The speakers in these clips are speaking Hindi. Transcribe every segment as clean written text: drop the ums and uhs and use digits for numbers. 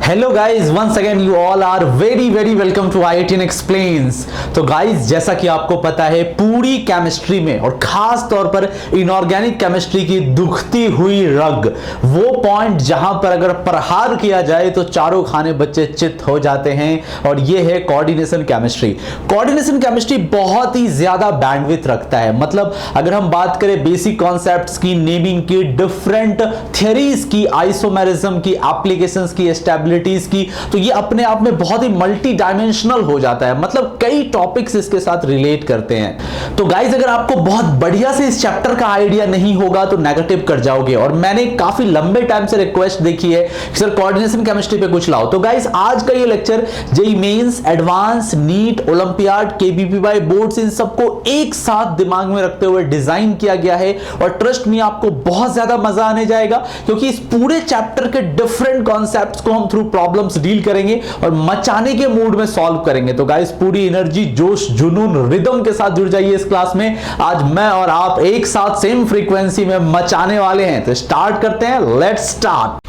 Hello guys, once again you all are very very welcome to IITian explains. तो गाइज, जैसा कि आपको पता है, पूरी केमिस्ट्री में और खास तौर पर इनऑर्गेनिक केमिस्ट्री की दुखती हुई रग, वो पॉइंट जहां पर अगर प्रहार किया जाए तो चारों खाने बच्चे चित हो जाते हैं, और ये है कोऑर्डिनेशन केमिस्ट्री। कोऑर्डिनेशन केमिस्ट्री बहुत ही ज्यादा बैंडविड्थ रखता है। मतलब अगर हम बात करें बेसिक कॉन्सेप्ट्स की, नेमिंग की, डिफरेंट थियरीज की, आइसोमेरिज्म की, एप्लीकेशंस की, स्टेबिलिटीज की, तो ये अपने आप में बहुत ही मल्टी डायमेंशनल हो जाता है। मतलब कई टॉपिक्स इसके साथ रिलेट करते हैं। तो गाइज, अगर आपको बहुत बढ़िया से इस चैप्टर का आइडिया नहीं होगा तो नेगेटिव कर जाओगे। और मैंने काफी लंबे टाइम से रिक्वेस्ट देखी है कि सर कोऑर्डिनेशन केमिस्ट्री पे कुछ लाओ। तो गाइज, आज का ये lecture JEE mains, advance, NEET, olympiad, KVPY boards, इन सबको एक साथ दिमाग में रखते हुए डिजाइन किया गया है। और ट्रस्ट मी, आपको बहुत ज्यादा मजा आने जाएगा, क्योंकि इस पूरे चैप्टर के डिफरेंट कॉन्सेप्ट्स को हम थ्रू प्रॉब्लम्स डील करेंगे और मचाने के मूड में सॉल्व करेंगे। तो गाइस, पूरी एनर्जी, जोश, जुनून, रिदम के साथ जुड़ जाइए इस क्लास में। आज मैं और आप एक साथ सेम फ्रीक्वेंसी में मचाने वाले हैं। तो स्टार्ट करते हैं, let's start.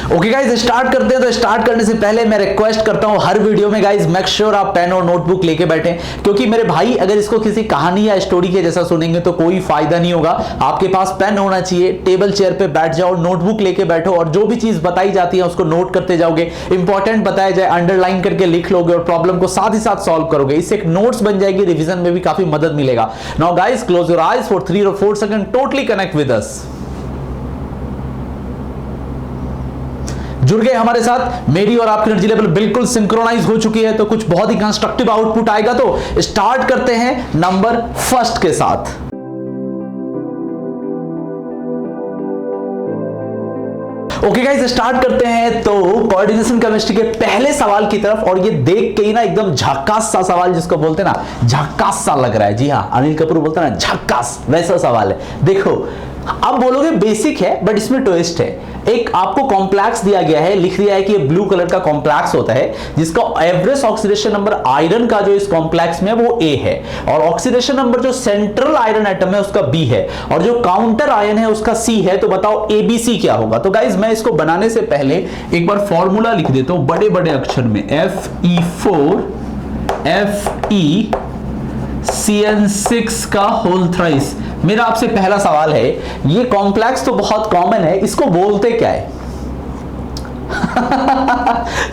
Okay guys, start करते हैं। तो स्टार्ट करने से पहले मैं रिक्वेस्ट करता हूं, हर वीडियो में गाइज मेक श्योर आप पेन और नोटबुक लेके बैठे, क्योंकि मेरे भाई अगर इसको किसी कहानी या स्टोरी के जैसा सुनेंगे तो कोई फायदा नहीं होगा। आपके पास पेन होना चाहिए, टेबल चेयर पे बैठ जाओ, नोटबुक लेके बैठो, और जो भी चीज बताई जाती है उसको नोट करते जाओगे। इंपॉर्टेंट बताया जाए अंडरलाइन करके लिख लोगे और प्रॉब्लम को साथ ही साथ सॉल्व करोगे। इससे एक नोट्स बन जाएगी, रिविजन में भी काफी मदद मिलेगा। Now guys, close your eyes for 3 or 4 second, totally connect with us. जुड़ गए हमारे साथ, मेरी और आपकी एनर्जी लेवल बिल्कुल सिंक्रोनाइज हो चुकी है, तो कुछ बहुत ही कंस्ट्रक्टिव आउटपुट आएगा। तो स्टार्ट करते हैं नंबर फर्स्ट के साथ। ओके गाइस, स्टार्ट करते हैं तो कोऑर्डिनेशन केमिस्ट्री के पहले सवाल की तरफ। और ये देख के ही ना एकदम झक्कास सा सवाल, जिसको बोलते हैं ना झक्कास सा लग रहा है। जी हाँ, अनिल कपूर बोलता है ना झक्कास, वैसा सवाल है। देखो, अब बोलोगे बेसिक है, बट इसमें ट्विस्ट है। एक आपको कॉम्प्लेक्स दिया गया है, लिख दिया है कि ये ब्लू कलर का कॉम्प्लेक्स होता है, जिसका एवरेज ऑक्सीडेशन नंबर आयरन का जो इस कॉम्प्लेक्स में वो A है, और ऑक्सीडेशन नंबर जो सेंट्रल आयरन एटम है उसका B है, और जो काउंटर आयन है उसका C है। तो बताओ ABC क्या होगा। तो गाइज, मैं इसको बनाने से पहले एक बार फॉर्मूला लिख देता हूं बड़े बड़े अक्षर में, Fe4 FeCN6 का होल थ्राइस। मेरा आपसे पहला सवाल है, ये कॉम्प्लेक्स तो बहुत कॉमन है, इसको बोलते क्या है?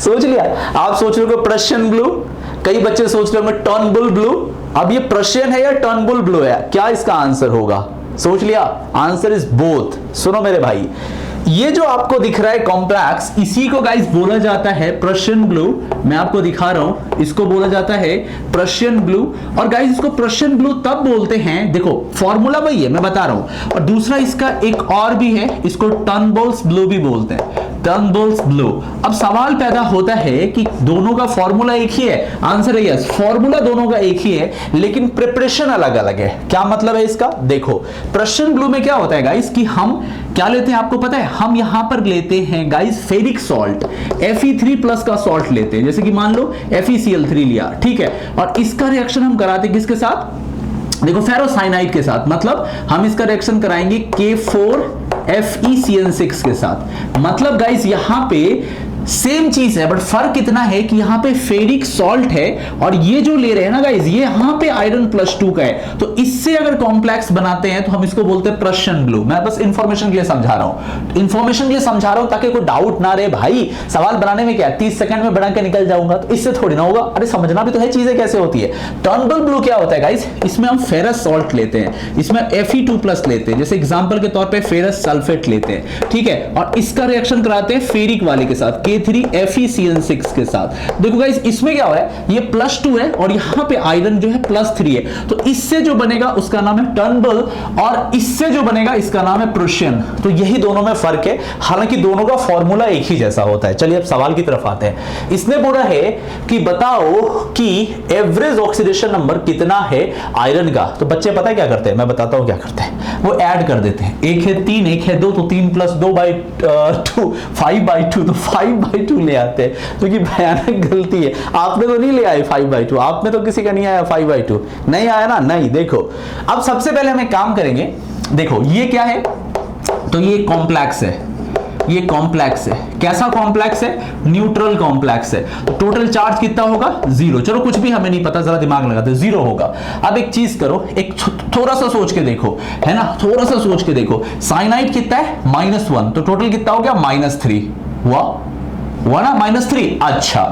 सोच लिया? आप सोच रहे हो प्रशियन ब्लू, कई बच्चे सोच रहे होंगे टर्नबुल ब्लू। अब ये प्रशियन है या टर्नबुल ब्लू है, क्या इसका आंसर होगा? सोच लिया? Answer is both. सुनो मेरे भाई, ये जो आपको दिख रहा है कॉम्प्लेक्स, इसी को गाइस बोला जाता है प्रशियन ब्लू। मैं आपको दिखा रहा हूं, इसको बोला जाता है प्रशियन ब्लू। और गाइस, इसको प्रशियन ब्लू तब बोलते हैं, देखो फॉर्मूला वही है, मैं बता रहा हूं। और दूसरा इसका एक और भी है, इसको टर्नबुल्स ब्लू भी बोलते हैं, टर्नबुल्स ब्लू। अब सवाल पैदा होता है कि दोनों का फॉर्मूला एक ही है। आंसर है यस, फॉर्मूला दोनों का एक ही है, लेकिन प्रिपरेशन अलग अलग है। क्या मतलब है इसका? देखो, प्रशियन ब्लू में क्या होता है गाइस कि हम क्या लेते हैं आपको पता है? हम यहां पर लेते हैं गाइस फेरिक सॉल्ट, Fe3+ का सॉल्ट लेते हैं। जैसे कि मान लो FeCl3 लिया, ठीक है, और इसका रिएक्शन हम कराते हैं किसके साथ? देखो, फेरोसाइनाइड के साथ। मतलब हम इसका रिएक्शन कराएंगे K4 FeCN6 के साथ। मतलब गाइस, यहां पे सेम चीज है, बट फर्क इतना है कि यहां पे फेरिक सॉल्ट है, और ये जो ले रहे हैं ना गाइस, ये यहां पे आयरन +2 का है। तो इससे अगर कॉम्प्लेक्स बनाते हैं तो हम इसको बोलते हैं प्रशियन ब्लू। मैं बस इंफॉर्मेशन के लिए समझा रहा हूं, इंफॉर्मेशन के लिए समझा रहा हूं, ताकि कोई डाउट ना रहे। भाई, सवाल बनाने में क्या 30 सेकंड में बना के निकल जाऊंगा, तो इससे थोड़ी ना होगा। अरे समझना भी तो है चीजें कैसे होती है। टर्नबुल ब्लू क्या होता है गाइस? इसमें हम फेरस सॉल्ट लेते हैं, इसमें Fe2+ लेते हैं, जैसे एग्जांपल के तौर पे फेरस सल्फेट लेते हैं, ठीक है, और इसका रिएक्शन कराते हैं फेरिक वाले के साथ, K3 FeCN6 के साथ। देखो गाइस, इसमें क्या हुआ है, ये +2 है और यहां पे आयरन जो है +3 है। तो इससे जो बनेगा उसका नाम है टर्नबुल, और इससे जो बनेगा इसका नाम है प्रुशियन। तो यही दोनों में फर्क है, हालांकि दोनों का फॉर्मूला एक ही जैसा होता है। चलिए अब सवाल की तरफ आते हैं। इसने बोला है कि बताओ कि एवरेज ऑक्सीडेशन नंबर कितना है आयरन का। तो बच्चे पता है क्या करते हैं? मैं बताता हूं क्या करते हैं। वो ऐड कर देते हैं, 1 है 3, 1 है 2, तो 3 + 2/2 5/2, तो 5 5/2 ले आते हैं, तो ये भयानक गलती है। आपने तो नहीं ले आए 5/2, आप में तो किसी का नहीं आया 5/2, नहीं आया ना, नहीं। देखो अब सबसे पहले हम एक काम करेंगे, देखो ये क्या है, तो ये कॉम्प्लेक्स है, ये कॉम्प्लेक्स है। कैसा कॉम्प्लेक्स है? न्यूट्रल कॉम्प्लेक्स है। तो टोटल चार्ज कितना होगा? 0। चलो कुछ भी हमें नहीं पता, जरा दिमाग लगाते हैं, 0 होगा। अब एक चीज करो, एक थोड़ा सा सोच के देखो, है ना, थोड़ा सा सोच के देखो, साइनाइड कितना है? -1, तो टोटल कितना हो गया? -3 हुआ ना, -3। अच्छा,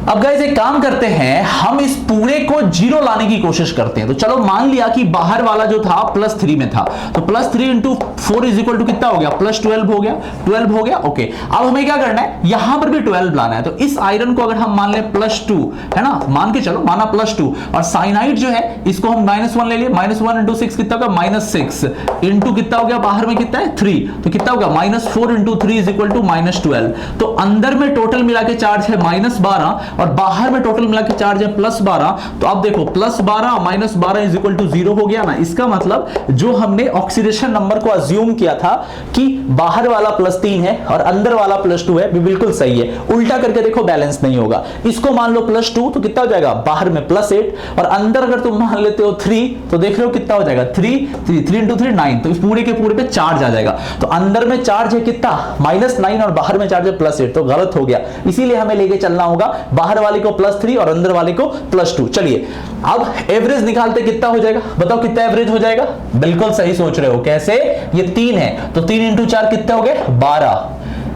अब गाइस एक काम करते हैं, हम इस पूरे को 0 लाने की कोशिश करते हैं। तो चलो मान लिया कि बाहर वाला जो था +3 में था, तो +3 × 4 = कितना हो गया? +12 हो गया, 12 हो गया। ओके, अब हमें क्या करना है, यहां पर भी 12 लाना है। तो इस आयरन को अगर हम मान ले +2, है ना, मान के चलो, माना +2, और साइनाइड जो है इसको हम -1 ले लिए, -1 × 6 कितना होगा? -6 इंटू कितना हो गया? बाहर में कितना है? 3, तो कितना होगा? -4 × 3 = -12। तो अंदर में टोटल मिला के चार्ज है -12 और बाहर में टोटल मिला के चार्ज है +12। तो अब देखो +12 -12 = 0 हो गया ना। इसका मतलब जो हमने ऑक्सीडेशन नंबर को अज्यूम किया था कि बाहर वाला +3 है और अंदर वाला +2 है, भी बिल्कुल सही है। उल्टा करके देखो, बैलेंस नहीं होगा। इसको मान लो +2, तो कितना हो जाएगा? बाहर में +8, और अंदर अगर तुम मान लेते हो 3, तो देख रहे हो कितना हो जाएगा? 3 × 3 9, तो इस पूरे के पूरे पे चार्ज आ जाएगा। तो अंदर में चार्ज है कितना? -9 और बाहर में चार्ज है +8, तो गलत हो गया। इसीलिए हमें लेके चलना होगा बाहर वाले को +3 और अंदर वाले को +2। चलिए अब एवरेज निकालते, कितना हो जाएगा? बताओ कितना एवरेज हो जाएगा? बिल्कुल सही सोच रहे हो। कैसे? ये 3 है, तो 3 × 4 कितने हो गए? 12,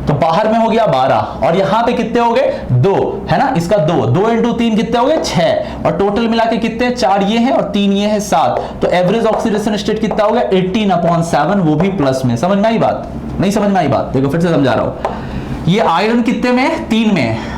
तो बाहर में हो गया 12, और यहां पे कितने हो गए? 2, है ना, इसका 2 × 3 कितने हो गए? 6, और टोटल मिला के कितने? 4 ये है और 3 ये है, 7। तो एवरेज ऑक्सीडेशन स्टेट कितना हो गया? 18/7, वो भी प्लस में। समझ में आई बात? नहीं समझ में आई बात? देखो फिर से समझा रहा हूं। ये आयरन कितने में है? 3 में है,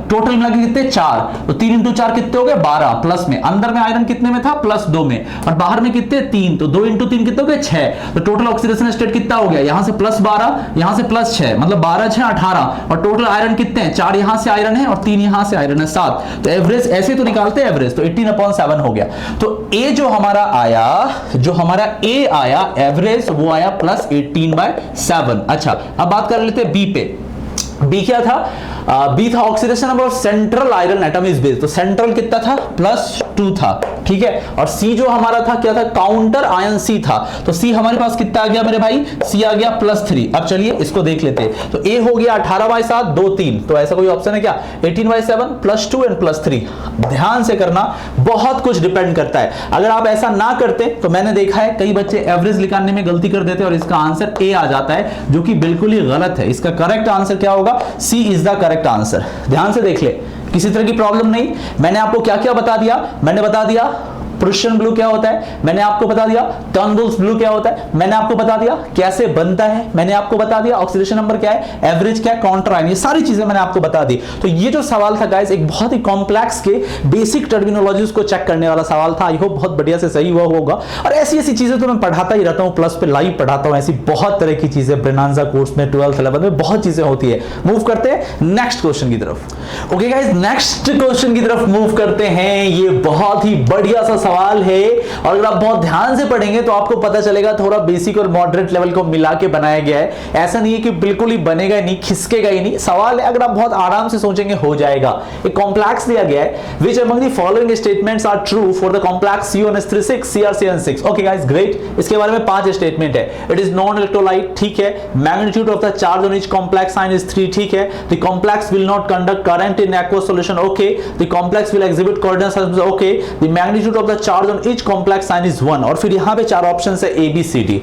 टोटल मिला के कितने? 4, तो 3 × 4 कितने हो गए? 12 प्लस में। अंदर में आयरन कितने में था? +2 में, और बाहर में कितने? 3, तो 2 × 3 कितने हो गए? 6। तो टोटल ऑक्सीडेशन स्टेट कितना हो गया? यहां से +12, यहां से +6, मतलब 12 6 18, और टोटल आयरन कितने हैं? 4 यहां से आयरन है और 3 यहां से आयरन है, 7। तो एवरेज ऐसे तो निकालते हैं एवरेज, तो 18/7 हो गया। तो ए जो हमारा आया, ए आया एवरेज, वो आया +18/7। अच्छा, अब बात कर लेते हैं बी पे। बी क्या था? बी था oxidation number of central iron atom is base. तो सेंट्रल कितना था? +2 था, ठीक है। और सी जो हमारा था क्या था? काउंटर आयन सी था। तो सी हमारे पास कितना आ गया मेरे भाई? सी आ गया +3। अब चलिए इसको देख लेते हैं। तो ए हो गया 18/7, 2 3, तो ऐसा कोई ऑप्शन है क्या? 18/7 +2 एंड +3। ध्यान से करना, बहुत कुछ डिपेंड करता है। अगर आप ऐसा ना करते तो मैंने देखा है कई बच्चे एवरेज निकालने में गलती कर देते और इसका आंसर ए आ जाता है, जो कि बिल्कुल ही गलत है। इसका करेक्ट आंसर क्या होगा? सी इज द करेक्ट आंसर। ध्यान से देख ले, किसी तरह की प्रॉब्लम नहीं। मैंने आपको क्या क्या बता दिया? मैंने बता दिया प्रुशियन ब्लू क्या होता है, मैंने आपको बता दिया टर्नबुल्स ब्लू क्या होता है, मैंने आपको बता दिया कैसे बनता है, मैंने आपको बता दिया ऑक्सीडेशन नंबर क्या है, एवरेज क्या है, काउंटर आयन, ये सारी चीजें मैंने आपको बता दी। तो ये जो सवाल था गाइस, एक बहुत ही कॉम्प्लेक्स के बेसिक टर्मिनोलॉजीज को चेक करने वाला सवाल था। आई होप बहुत बढ़िया से सही हुआ होगा। और ऐसी ऐसी चीजें तो मैं पढ़ाता ही रहता हूं, प्लस पे लाइव पढ़ाता हूं, ऐसी बहुत तरह की चीजें ब्रेनांजा कोर्स में 12th 11th में बहुत चीजें होती है। मूव करते हैं नेक्स्ट क्वेश्चन की तरफ। ओके गाइस, नेक्स्ट क्वेश्चन की तरफ मूव करते हैं। ये बहुत ही बढ़िया सा सवाल है और अगर आप बहुत ध्यान से पढ़ेंगे तो आपको पता चलेगा थोड़ा बेसिक और मॉडरेट लेवल को मिला के बनाया गया है। ऐसा नहीं है कि बिल्कुल ही बनेगा नहीं, खिसकेगा ही नहीं। सवाल है, अगर आप बहुत आराम से सोचेंगे हो जाएगा। एक कॉम्प्लेक्स दिया गया है, which among the following statements are true for the complex CuNH36 CrCN6। Okay guys, great. इसके बारे में 5 स्टेटमेंट है। इट इज नॉन इलेक्ट्रोलाइट, ठीक है। Magnitude of the charge on each complex ion is 3, ठीक है। The complex will not conduct current in aqueous solution, okay. The complex will exhibit coordinate, okay. The magnitude of the charge on each complex ion is 1। और फिर यहां पे 4 ऑप्शंस है A B C D।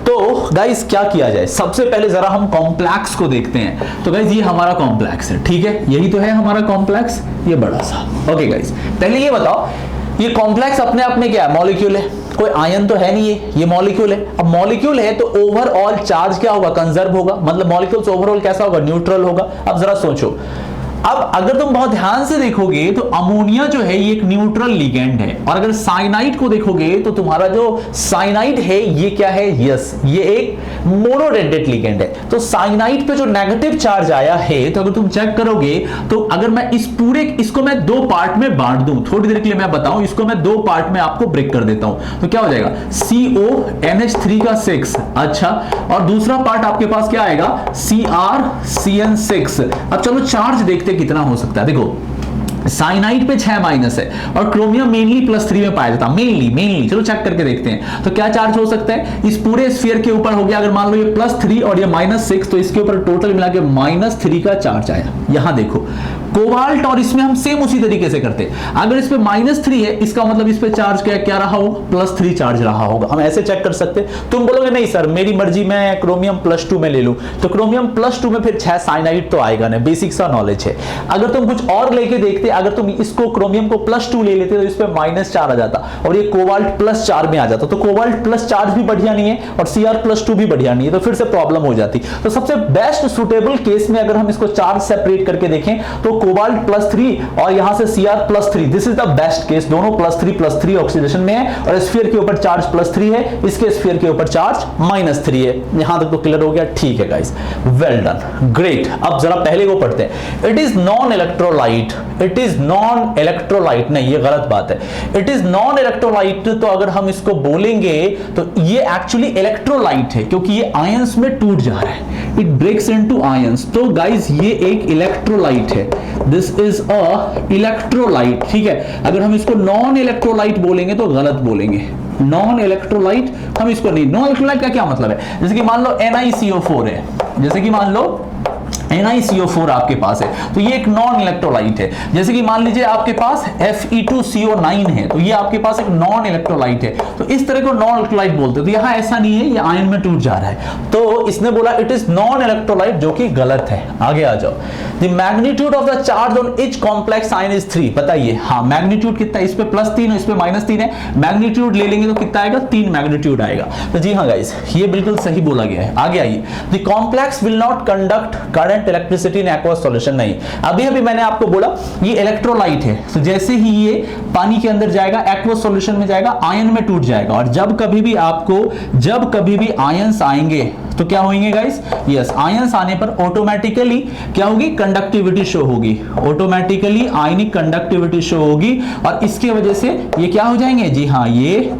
तो गाइस क्या किया जाए, सबसे पहले जरा हम कॉम्प्लेक्स को देखते हैं। तो गाइस ये हमारा कॉम्प्लेक्स है, ठीक है, यही तो है हमारा कॉम्प्लेक्स, ये बड़ा सा। ओके गाइस, पहले ये बताओ, ये कॉम्प्लेक्स अपने आप में क्या है? मॉलिक्यूल है, कोई आयन तो है नहीं, ये मॉलिक्यूल है। अब मॉलिक्यूल है तो ओवरऑल चार्ज क्या होगा? कंजर्व होगा, मतलब मॉलिक्यूल्स ओवरऑल कैसा होगा? न्यूट्रल होगा। अब जरा सोचो, अब अगर तुम बहुत ध्यान से देखोगे तो अमोनिया जो है ये एक न्यूट्रल लिगेंड है, और अगर साइनाइड को देखोगे तो तुम्हारा जो साइनाइड है ये क्या है, यस ये एक मोनोडेंटेट लिगेंड है। तो साइनाइड पे जो नेगेटिव चार्ज आया है, तो अगर तुम चेक करोगे तो अगर मैं इस पूरे इसको मैं दो पार्ट में बांट दूं, थोड़ी देर के लिए मैं बताऊं, इसको मैं दो पार्ट में आपको ब्रेक कर देता हूं, तो क्या हो जाएगा CONH3 का 6, अच्छा, और दूसरा पार्ट आपके पास क्या आएगा CrCN6। अब चलो चार्ज देखते कितना हो सकता है। देखो साइनाइड पे 6 माइनस है और क्रोमियम मेनली +3 में पाया जाता है, मेनली चलो चेक करके देखते हैं। तो क्या चार्ज हो सकता है इस पूरे स्फीयर के ऊपर हो गया, अगर मान लो ये +3 और ये -6, तो इसके ऊपर टोटल मिला के -3 का चार्ज आया। यहां देखो कोबाल्ट, और इसमें हम सेम उसी तरीके से करते हैं। अगर इस पे -3 है, इसका मतलब इस पे चार्ज क्या रहा होगा, +3 चार्ज रहा होगा। हम ऐसे चेक कर सकते हैं। तुम बोलोगे नहीं सर मेरी मर्जी, मैं क्रोमियम +2 में ले लूं, तो क्रोमियम +2 में फिर 6 साइनाइड तो आएगा ना, बेसिक सा नॉलेज है। अगर तुम कुछ और लेके देखते, अगर तुम इसको क्रोमियम को +2 ले लेते तो इस पे -4 आ जाता और ये कोबाल्ट +4 में आ जाता। तो कोबाल्ट +4 भी बढ़िया नहीं है और Cr+2 भी बढ़िया नहीं है, तो फिर से प्रॉब्लम हो जाती। तो सबसे बेस्ट सुटेबल केस में अगर हम इसको चार्ज सेपरेट करके देखें तो कोबाल्ट +3 और यहां से Cr+3, this is the best case. दोनों +3 ऑक्सीडेशन में है और स्फीयर के ऊपर चार्ज +3 है, इसके स्फीयर के ऊपर चार्ज -3 है। यहां तक तो क्लियर हो गया, ठीक है गाइस, वेल डन, ग्रेट। अब जरा पहले को पढ़ते हैं। It is non electrolyte, it is non electrolyte, नहीं ये गलत बात है, इट इज नॉन इलेक्ट्रोलाइट। तो अगर हम इसको बोलेंगे तो ये एक्चुअली इलेक्ट्रोलाइट है, क्योंकि ये आयंस में टूट जा रहा है, इट ब्रेक्स इनटू आयंस। तो गाइस ये एक इलेक्ट्रोलाइट है, दिस इज अ इलेक्ट्रोलाइट, ठीक है। अगर हम इसको नॉन इलेक्ट्रोलाइट बोलेंगे तो गलत बोलेंगे, नॉन इलेक्ट्रोलाइट हम इसको नहीं। नॉन इलेक्ट्रोलाइट का क्या मतलब है, जैसे कि मान लो NiCO4 है, जैसे कि मान लो NiCO4 आपके पास है, तो ये एक नॉन इलेक्ट्रोलाइट है। जैसे कि मान लीजिए आपके पास Fe2CO9 है, तो ये आपके पास एक नॉन इलेक्ट्रोलाइट है। तो इस तरह को नॉन इलेक्ट्रोलाइट बोलते हैं। तो यहां ऐसा नहीं है, ये आयन में टूट जा रहा है, तो इसने बोला इट इज नॉन इलेक्ट्रोलाइट, जो कि गलत है। आगे आ जाओ। The magnitude of the charge on each complex ion is 3। बताइए, हाँ मैग्नीट्यूड कितना है, इस पे +3 और इस पे -3 है, मैग्नीट्यूड ले लेंगे तो कितना आएगा, 3 मैग्नीट्यूड आएगा। तो जी हाँ गाइस, ये बिल्कुल सही बोला गया है। आगे आइए। The complex will not conduct current electricity in aqueous solution. नहीं, अभी मैंने आपको बोला ये इलेक्ट्रोलाइट है, तो जैसे ही ये पानी के अंदर जाएगा, एक्वस सॉल्यूशन में जाएगा, आयन में टूट जाएगा। और जब कभी भी आयंस आएंगे तो क्या होंगे गाइस, यस आयंस आने पर ऑटोमेटिकली क्या होगी, कंडक्टिविटी शो होगी, ऑटोमेटिकली आयनिक कंडक्टिविटी शो होगी, और इसके वजह से ये क्या हो जाएंगे, जी हाँ ये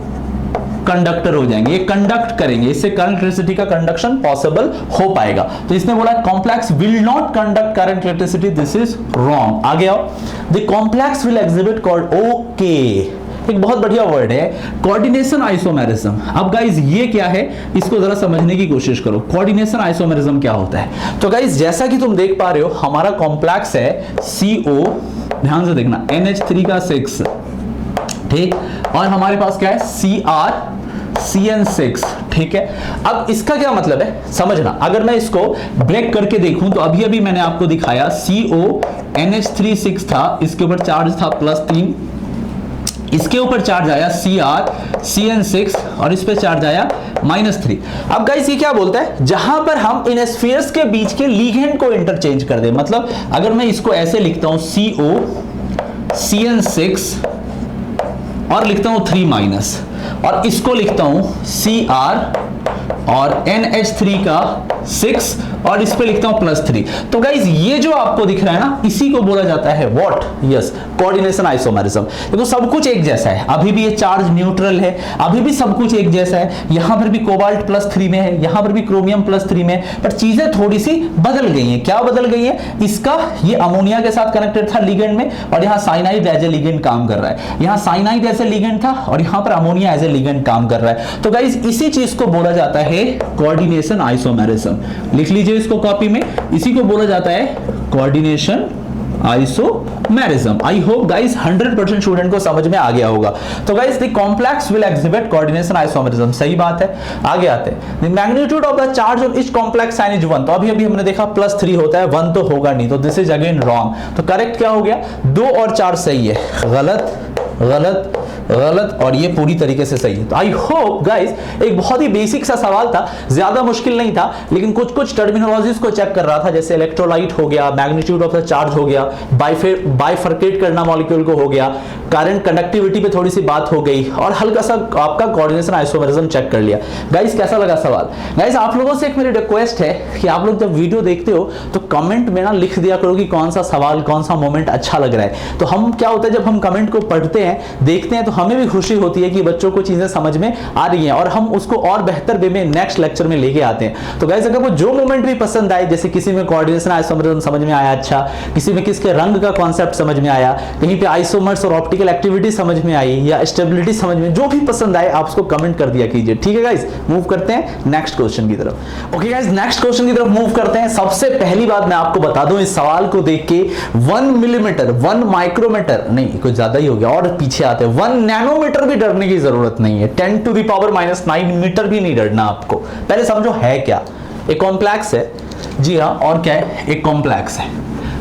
कंडक्टर हो जाएंगे, ये कंडक्ट करेंगे, इससे करंट इलेक्ट्रिसिटी का कंडक्शन पॉसिबल हो पाएगा। तो इसने बोला complex will not conduct current electricity, this is wrong. आगे आओ। The complex will exhibit cord, okay एक बहुत बढ़िया वर्ड है, कोऑर्डिनेशन आइसोमेरिज्म। अब गाइस ये क्या है, इसको जरा समझने की कोशिश करो। कोऑर्डिनेशन आइसोमेरिज्म क्या होता है? तो गाइस जैसा कि तुम देख पा रहे हो, हमारा कॉम्प्लेक्स है CO, ध्यान से देखना, NH3 का 6, ठीक, और हमारे पास क्या है CrCN6, ठीक है। अब इसका क्या मतलब है समझना। अगर मैं इसको ब्रेक करके देखूं तो अभी मैंने आपको दिखाया CONH3 था, इसके ऊपर चार्ज था +3, इसके ऊपर चार्ज आया CrCN6 और इस पे चार्ज आया -3। अब गाइस ये क्या बोलता है, जहां पर हम इन स्फीयर्स के बीच के लिगेंड को इंटरचेंज कर दे, मतलब अगर मैं इसको ऐसे लिखता हूं COCN6 और लिखता हूं 3- और इसको लिखता हूं Cr और NH3 का 6 और इस पे लिखता हूं +3। तो गाइज ये जो आपको दिख रहा है ना, इसी को बोला जाता है व्हाट, यस कोऑर्डिनेशन आइसोमेरिज्म। देखो सब कुछ एक जैसा है, अभी भी ये चार्ज न्यूट्रल है, अभी भी सब कुछ एक जैसा है, यहां पर भी कोबाल्ट +3 में है, यहां पर भी क्रोमियम +3 में है, पर चीजें थोड़ी सी बदल गई हैं। क्या बदल गई है, इसका ये अमोनिया के साथ कनेक्टेड था लिगेंड में, और यहां साइनाइड एज ए लिगेंड काम कर रहा है, यहां साइनाइड एज ए लिगेंड था और यहां पर अमोनिया एज ए लिगेंड काम कर रहा है। तो गाइज इसी चीज को बोला जाता है कोऑर्डिनेशन आइसोमेरिज्म। लिख लीजिए इसको कॉपी में, इसी को बोला जाता है coordination isomerism. I hope guys 100% student को समझ में आ गया होगा। तो guys the complex will exhibit coordination isomerism, सही बात है। आगे आते हैं, the magnitude of the charge on each complex sign is 1। तो अभी हमने देखा +3 होता है, 1 तो होगा नहीं, तो दिस इज अगेन रॉन्ग। तो करेक्ट क्या हो गया, 2 और 4 सही है, गलत गलत गलत और ये पूरी तरीके से सही है। तो आई होप गाइस, एक बहुत ही बेसिक सा सवाल था, ज्यादा मुश्किल नहीं था, लेकिन कुछ कुछ टर्मिनोलॉजीज को चेक कर रहा था, जैसे इलेक्ट्रोलाइट हो गया, मैग्नीट्यूड ऑफ द चार्ज हो गया, बाइफर्केट करना मॉलिक्यूल को हो गया, करंट कंडक्टिविटी पे थोड़ी सी बात हो गई, और हल्का सा आपका कोऑर्डिनेशन आइसोमेरिज्म चेक कर लिया। गाइस कैसा लगा सवाल? गाइस आप लोगों से एक मेरी रिक्वेस्ट है कि आप लोग जब वीडियो देखते हो तो कमेंट में ना लिख दिया करो कि कौन सा सवाल, कौन सा मोमेंट अच्छा लग रहा है। तो हम क्या होता है, जब हम कमेंट को पढ़ते हैं, देखते हैं, तो हमें भी खुशी होती है कि बच्चों को चीजें समझ में आ रही हैं और हम उसको और बेहतर वे में नेक्स्ट लेक्चर में लेके आते हैं। तो गाइस अगर वो जो मोमेंट भी पसंद आए, जैसे किसी में कोऑर्डिनेशन आइसोमेरिज्म समझ में आया अच्छा, किसी में किसके रंग का कॉन्सेप्ट समझ में आया, कहीं पे आइसोमर्स और ऑप्टिकल एक्टिविटी समझ में आई या स्टेबिलिटी समझ में, जो भी पसंद आए आप उसको कमेंट कर दिया कीजिए। ठीक है गाइस, मूव करते हैं नेक्स्ट क्वेश्चन की तरफ। ओके गाइस, नेक्स्ट क्वेश्चन की तरफ मूव करते हैं। सबसे पहली बात मैं आपको बता दूं, इस सवाल को देख के 1 मिलीमीटर, 1 माइक्रोमीटर नहीं, कुछ ज्यादा ही हो गया और पीछे आते हैं, 1 नैनोमीटर भी डरने की जरूरत नहीं है, 10⁻⁹ मीटर भी नहीं डरना आपको। पहले समझो है क्या, एक कॉम्प्लेक्स है। जी हाँ, और क्या है, एक कॉम्प्लेक्स है।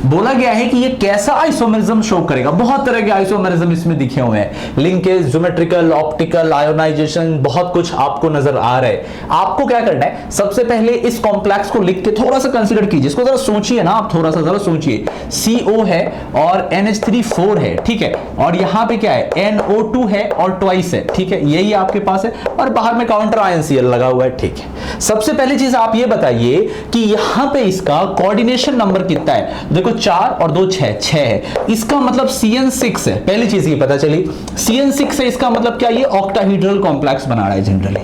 बोला गया है कि ये कैसा आइसोमेरिज्म शो करेगा। बहुत तरह के आइसोमेरिज्म इसमें दिखे हुए हैं, लिंकेज, ज्योमेट्रिकल, ऑप्टिकल, आयोनाइजेशन, बहुत कुछ आपको नजर आ रहा है। आपको क्या करना है, सबसे पहले इस कॉम्प्लेक्स को लिख के थोड़ा सा कंसीडर कीजिए, इसको जरा सोचिए ना, आप थोड़ा सा जरा सोचिए। CO है और NH3 4 है, ठीक है, और यहां पे क्या है, NO2 है और ट्वाइस है, ठीक है, यही आपके पास है, और बाहर में काउंटर आयन Cl लगा हुआ है, ठीक है। सबसे पहली चीज आप ये बताइए कि यहां पे इसका कोऑर्डिनेशन नंबर कितना है। देखो 4 और 2 6 है, इसका मतलब CN6 है। पहली चीज ये पता चली, CN6 है, इसका मतलब क्या, ये ऑक्टाहीड्रल कॉम्प्लेक्स बना रहा है। जनरली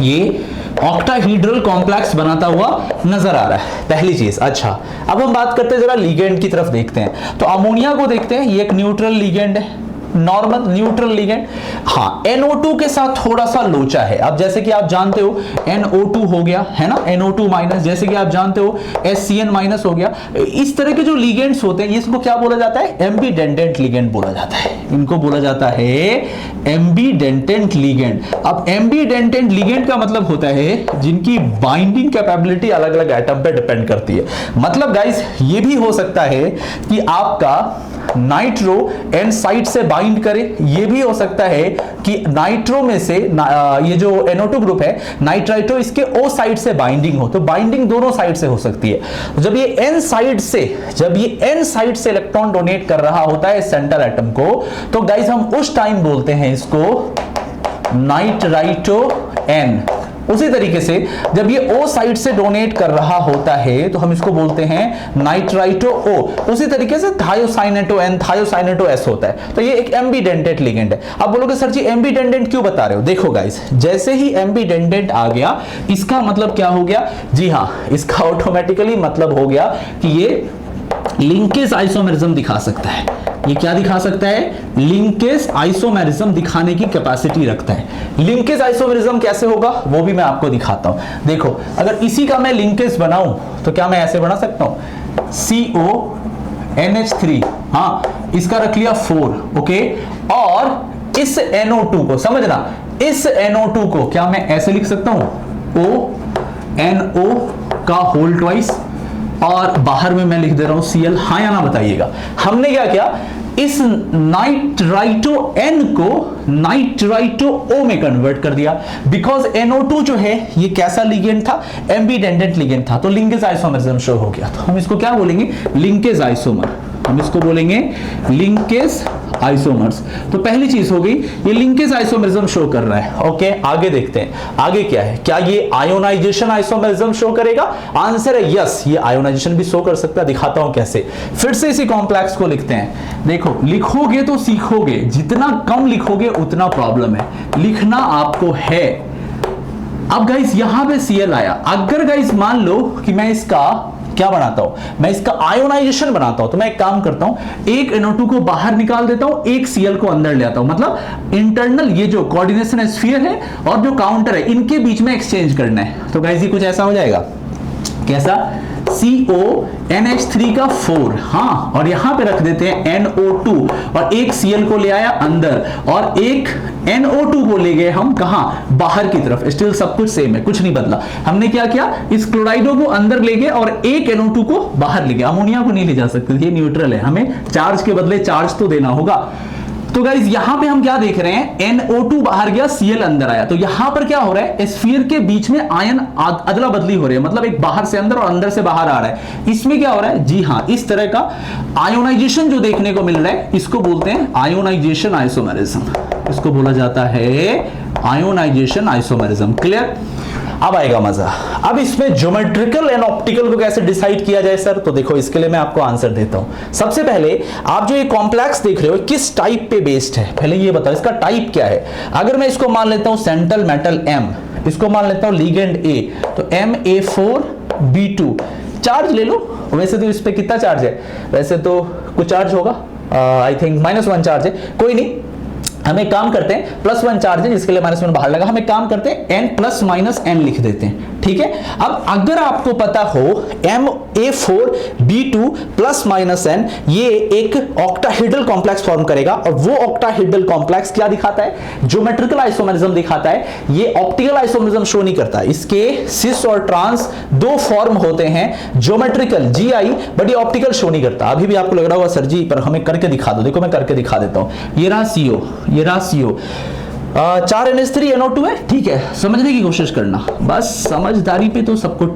ये ऑक्टाहीड्रल कॉम्प्लेक्स बनाता हुआ नजर आ रहा है, पहली चीज। अच्छा, अब हम बात करते हैं, जरा लिगेंड की तरफ देखते हैं। तो अमोनिया को देखते हैं, ये एक न्यूट्रल लिगेंड है, नॉर्मल न्यूट्रल लिगेंड। हाँ, NO2 के साथ थोड़ा सा लोचा है। अब जैसे कि आप जानते हो NO2 हो गया है ना, NO2 माइनस, जैसे कि आप जानते हो SCN माइनस हो गया। इस तरह के जो लिगेंड्स होते हैं, इसको क्या बोला जाता है, एम्बीडेंटेंट लिगेंड बोला जाता है। इनको बोला जाता है एम्बीडेंटेंट लिगेंड। अब एम्बीडेंटेंट लिगेंड का मतलब होता है जिनकी बाइंडिंग कैपेबिलिटी अलग अलग एटम पे डिपेंड करती है। मतलब गाइस ये भी हो सकता है कि आपका नाइट्रो एन साइड से बाइंड करे, ये भी हो सकता है कि नाइट्रो में से ये जो NO2 ग्रुप है नाइट्राइट्रो, इसके O साइड से बाइंडिंग हो, तो बाइंडिंग दोनों साइड से हो सकती है। जब ये N साइड से इलेक्ट्रॉन डोनेट कर रहा होता है सेंट्रल एटम को, तो गाइस हम उस टाइम बोलते हैं इसको नाइट्राइटो N। उसी तरीके से जब ये O साइड से डोनेट कर रहा होता है तो हम इसको बोलते हैं नाइट्राइटो O। उसी तरीके से थायोसाइनेटो N, थायोसाइनेटो S होता है। तो ये एक एम्बीडेंटेंट लिगेंड है। अब बोलोगे सर जी एम्बीडेंटेंट क्यों बता रहे हो? देखो गाइस, जैसे ही एम्बीडेंटेंट आ गया, इसका मतलब क्या हो गया? जी हाँ, इसका ऑटोमेटिकली मतलब हो गया कि ये लिंकेज आइसोमेरिज्म दिखा सकता है। ये क्या दिखा सकता है? लिंकेज आइसोमेरिज्म दिखाने की कैपेसिटी रखता है। लिंकेज आइसोमेरिज्म कैसे होगा वो भी मैं आपको दिखाता हूं। देखो, अगर इसी का मैं लिंकेज बनाऊं तो क्या मैं ऐसे बना सकता हूं, CONH3, हाँ, इसका रख लिया 4, ओके, और इस NO2 को समझना, इस NO2 को क्या मैं ऐसे लिख सकता हूं, ONO का होल ट्वाइस, और बाहर में मैं लिख दे रहा हूं Cl। हाँ या ना बताइएगा। हमने क्या किया, इस नाइट्राइटो N को नाइट्राइटो O में कन्वर्ट कर दिया, बिकॉज NO2 जो है ये कैसा लिगेंड था, एम्बीडेंटेंट लिगेंड था, तो लिंकेज आइसोमेरिज्म शो हो गया। तो हम इसको क्या बोलेंगे, लिंकेज आइसोमर, हम इसको बोलेंगे लिंकेज आइसोमर्स। तो पहली चीज हो गई, ये लिंकेज आइसोमेरिज्म शो कर रहा है। ओके, आगे देखते हैं, आगे क्या है, क्या ये आयोनाइजेशन आइसोमेरिज्म शो करेगा? आंसर है यस, ये आयोनाइजेशन भी शो कर सकता है। दिखाता हूं कैसे। फिर से इसी कॉम्प्लेक्स को लिखते हैं। देखो, लिखोगे तो सीखोगे, जितना कम लिखोगे उतना प्रॉब्लम है, लिखना आपको है। अब गाइस यहां पे Cl आया, अगर गाइस मान लो कि मैं इसका क्या बनाता हूं, मैं इसका आयोनाइजेशन बनाता हूं, तो मैं एक काम करता हूं, एक NO2 को बाहर निकाल देता हूं, एक Cl को अंदर ले आता हूं। मतलब इंटरनल ये जो कोऑर्डिनेशन स्फीयर है और जो काउंटर है, इनके बीच में एक्सचेंज करना है। तो गाइस ये कुछ ऐसा हो जाएगा, कैसा, CONH3 का 4, हाँ, और यहां पे रख देते हैं NO2, और एक Cl को ले आया अंदर और एक NO2 को ले गए हम कहां, बाहर की तरफ। स्टिल सब कुछ सेम है, कुछ नहीं बदला। हमने क्या किया, इस क्लोराइडो को अंदर ले गए और एक NO2 को बाहर ले गए। अमोनिया को नहीं ले जा सकते, ये न्यूट्रल है, हमें चार्ज के बदले चार्ज तो देना होगा। तो गाइज यहां पे हम क्या देख रहे हैं, NO2 बाहर गया, Cl अंदर आया। तो यहां पर क्या हो रहा है, स्फीयर के बीच में आयन अदला बदली हो रही है, मतलब एक बाहर से अंदर और अंदर से बाहर आ रहा है। इसमें क्या हो रहा है, जी हां, इस तरह का आयोनाइजेशन जो देखने को मिल रहा है इसको बोलते हैं आयोनाइजेशन आइसोमेरिज्म। इसको बोला जाता है आयोनाइजेशन आइसोमेरिज्म। क्लियर? अब आएगा मजा। अब इसमें ज्योमेट्रिकल एंड ऑप्टिकल को कैसे डिसाइड किया जाए सर, तो देखो इसके लिए मैं आपको आंसर देता हूं। सबसे पहले आप जो ये कॉम्प्लेक्स देख रहे हो किस टाइप पे बेस्ड है, पहले ये बताओ इसका टाइप क्या है। अगर मैं इसको मान लेता हूं सेंट्रल मेटल M, इसको मान लेता हूं लिगेंड A, तो MA4B2, चार्ज ले लो। वैसे तो इस पे कितना चार्ज है, वैसे तो कुछ चार्ज होगा, आई थिंक -1 चार्ज है, कोई नहीं, हम एक काम करते हैं, +1 चार्ज है जिसके लिए -1 बाहर लगा, हम एक काम करते हैं N+-N लिख देते हैं, ठीक है। अब अगर आपको पता हो MA4B2 +-N ये एक ऑक्टाहेड्रल कॉम्प्लेक्स फॉर्म करेगा, और वो ऑक्टाहेड्रल कॉम्प्लेक्स क्या दिखाता है, ज्योमेट्रिकल आइसोमेरिज्म दिखाता है। ये ऑप्टिकल आइसोमेरिज्म शो नहीं करता। इसके सिस और ट्रांस दो फॉर्म होते हैं, ज्योमेट्रिकल GI, बट ये ऑप्टिकल शो नहीं करता। अभी भी आपको लग रहा होगा सर जी पर हमें करके दिखा दो, देखो मैं करके दिखा देता हूं। ये रहा CO, ये रहा CO, 4 NH3 NO2 है, ठीक है। समझने की कोशिश करना, बस समझदारी पे तो सबको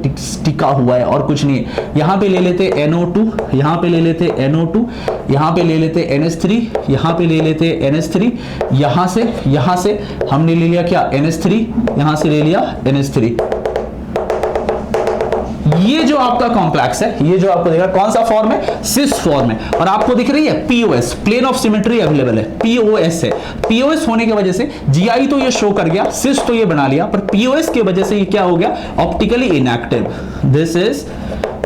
टिका हुआ है और कुछ नहीं है। यहां पे ले लेते NO2, यहां पे ले लेते NO2, यहां पे ले लेते NH3, यहां पे ले लेते NH3, यहां से हमने ले लिया क्या, NH3, यहां से ले लिया NH3। ये जो आपका कॉम्प्लेक्स है, ये जो आपको दिख रहा है कौन सा फॉर्म है, सिस फॉर्म है, और आपको दिख रही है POS, plane of symmetry available है, POS है। POS होने की वजह से GI तो ये शो कर गया, सिस तो ये बना लिया, पर POS की वजह से ये क्या हो गया, optically inactive. This is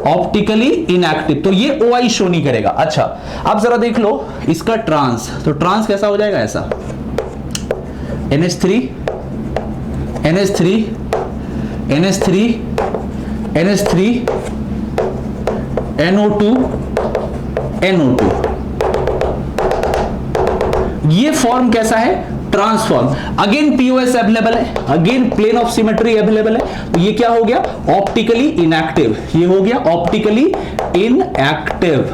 optically inactive, तो ये OI शो नहीं करेगा। अच्छा अब जरा देख लो इसका ट्रांस, तो ट्रांस कैसा हो जाएगा, ऐसा NH3 NH3 NH3 NH3 NO2 NO2, ये फॉर्म कैसा है, ट्रांसफॉर्म। अगेन POS अवेलेबल है, again plane of symmetry available है, तो ये क्या हो गया, ऑप्टिकली इनएक्टिव। ये हो गया ऑप्टिकली इनएक्टिव।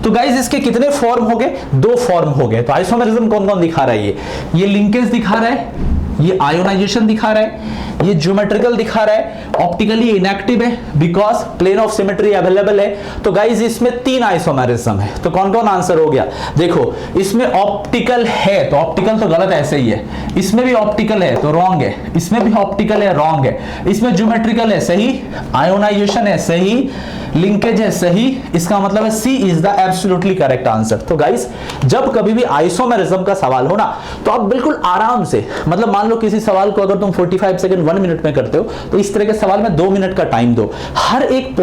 तो गाइस इसके कितने फॉर्म हो गए, 2 फॉर्म हो गए। तो आइसोमेरिज्म कौन कौन दिखा रहा है, ये लिंकेज दिखा रहा है, ये आयोनाइजेशन दिखा रहा है, ये ज्योमेट्रिकल दिखा रहा है, ऑप्टिकली इनएक्टिव है because plane of symmetry available है। तो गाइज इसमें 3 आइसोमेरिज्म है। तो कौन कौन आंसर हो गया, देखो इसमें ऑप्टिकल है, तो ऑप्टिकल तो गलत ऐसे ही है, इसमें भी ऑप्टिकल है तो रॉन्ग है, इसमें भी ऑप्टिकल है रॉन्ग है, इसमें ज्योमेट्रिकल है सही, आयोनाइजेशन है सही, लिंकेज है सही, इसका मतलब है C is the absolutely correct answer. तो गाइस जब कभी भी आइसोमेरिज्म का सवाल हो ना, तो आप बिल्कुल आराम से, मतलब मान लो किसी सवाल को अगर तुम 45 सेकंड 1 मिनट में करते हो, तो इस तरह के सवाल में 2 मिनट का टाइम दो। हर एक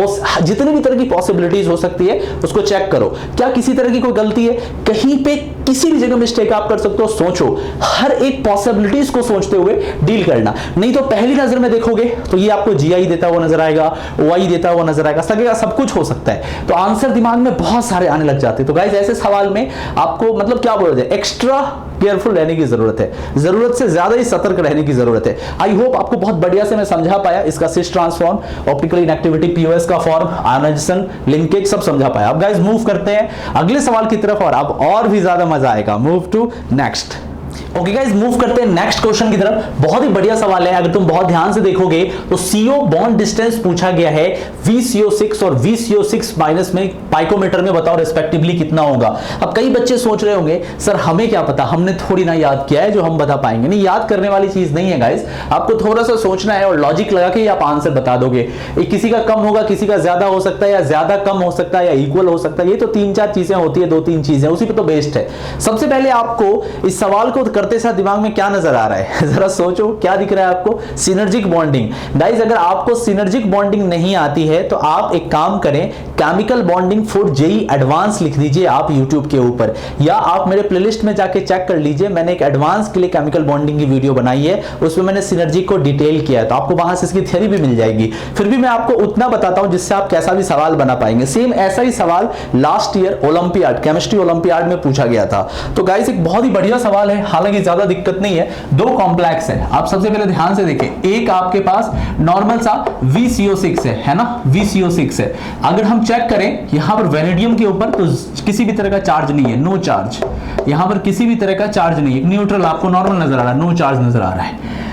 जितनी भी तरह की पॉसिबिलिटीज हो सकती है उसको चेक करो, क्या किसी तरह की कोई गलती है, कहीं पे किसी भी जगह मिस्टेक आप कर सकते हो, सोचो, हर एक पॉसिबिलिटीज को सोचते हुए डील करना। नहीं तो पहली नजर में देखोगे तो ये आपको GI देता हुआ नजर आएगा, OI देता हुआ नजर आएगा, सगेगा सब कुछ हो सकता है, तो आंसर दिमाग में बहुत सारे आने लग जाते हैं। तो गाइस ऐसे सवाल में आपको मतलब क्या बोला जाए, एक्स्ट्रा केयरफुल रहने की जरूरत है, जरूरत से ज्यादा ही सतर्क रहने की जरूरत है। आई होप आपको बहुत बढ़िया से मैं समझा पाया, इसका सिस ट्रांसफॉर्म, ऑप्टिकल इनएक्टिविटी, POS का फॉर्म, आयोनाइजेशन, लिंकेज सब समझा पाया। अब गाइस मूव करते हैं अगले सवाल की तरफ, और अब और भी ज्यादा मजा आएगा। Move to next. Okay guys move करते हैं नेक्स्ट क्वेश्चन की तरफ। बहुत ही बढ़िया सवाल है, अगर तुम बहुत ध्यान से देखोगे तो CO बॉन्ड डिस्टेंस पूछा गया है, VCO6 और VCO6 माइनस में पाइकोमीटर में बताओ रिस्पेक्टिवली कितना होगा। अब कई बच्चे सोच रहे होंगे सर हमें क्या पता, हमने थोड़ी ना याद किया है जो हम बता पाएंगे। नहीं, याद करने वाली चीज नहीं है गाइस, आपको थोड़ा सा सोचना है और लॉजिक लगा के ही आप आंसर बता दोगे। किसी का कम होगा, किसी का ज्यादा हो सकता है, या ज्यादा कम हो सकता है, या इक्वल हो सकता है, ये तो 3-4 चीजें होती है, 2-3 चीजें उसी पे तो बेस्ड है। सबसे पहले आपको इस सवाल को करते साथ दिमाग में क्या नजर आ रहा है, जरा सोचो क्या दिख रहा है आपको, सिनर्जिक बॉन्डिंग। गाइस अगर आपको सिनर्जिक बॉन्डिंग नहीं आती है तो आप एक काम करें, chemical bonding for JEE advance लिख दीजिए आप YouTube के ऊपर, या आप मेरे प्लेलिस्ट में जाके चेक कर लीजिए, मैंने एक एडवांस के लिए केमिकल बॉन्डिंग की वीडियो बनाई है, उसमें मैंने सिनर्जिक को डिटेल किया है, तो आपको वहां से इसकी थ्योरी भी मिल जाएगी। फिर भी मैं आपको उतना बताता हूं जिससे आप कैसा भी सवाल बना पाएंगे। सेम ऐसा ही सवाल last year olympiad, chemistry olympiad में पूछा गया था। तो गाइस एक बहुत ही बढ़िया सवाल है, हालांकि ज्यादा दिक्कत नहीं है, दो कॉम्प्लेक्स है। आप सबसे पहले ध्यान से देखें, एक आपके पास नॉर्मल सा VCO6 है ना, VCO6 है। अगर हम चेक करें यहां पर वेनेडियम के ऊपर तो किसी भी तरह का चार्ज नहीं है, नो चार्ज, यहां पर किसी भी तरह का चार्ज नहीं है, न्यूट्रल आपको नॉर्मल नजर आ रहा है, नो चार्ज नजर आ रहा है।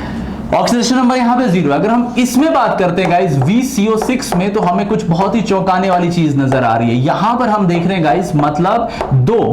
ऑक्सीडेशन नंबर यहां पे 0। अगर हम इसमें बात करते हैं गाइस VCO6 में, तो हमें कुछ बहुत ही चौंकाने वाली चीज नजर आ रही है। यहां पर हम देख रहे हैं गाइस, मतलब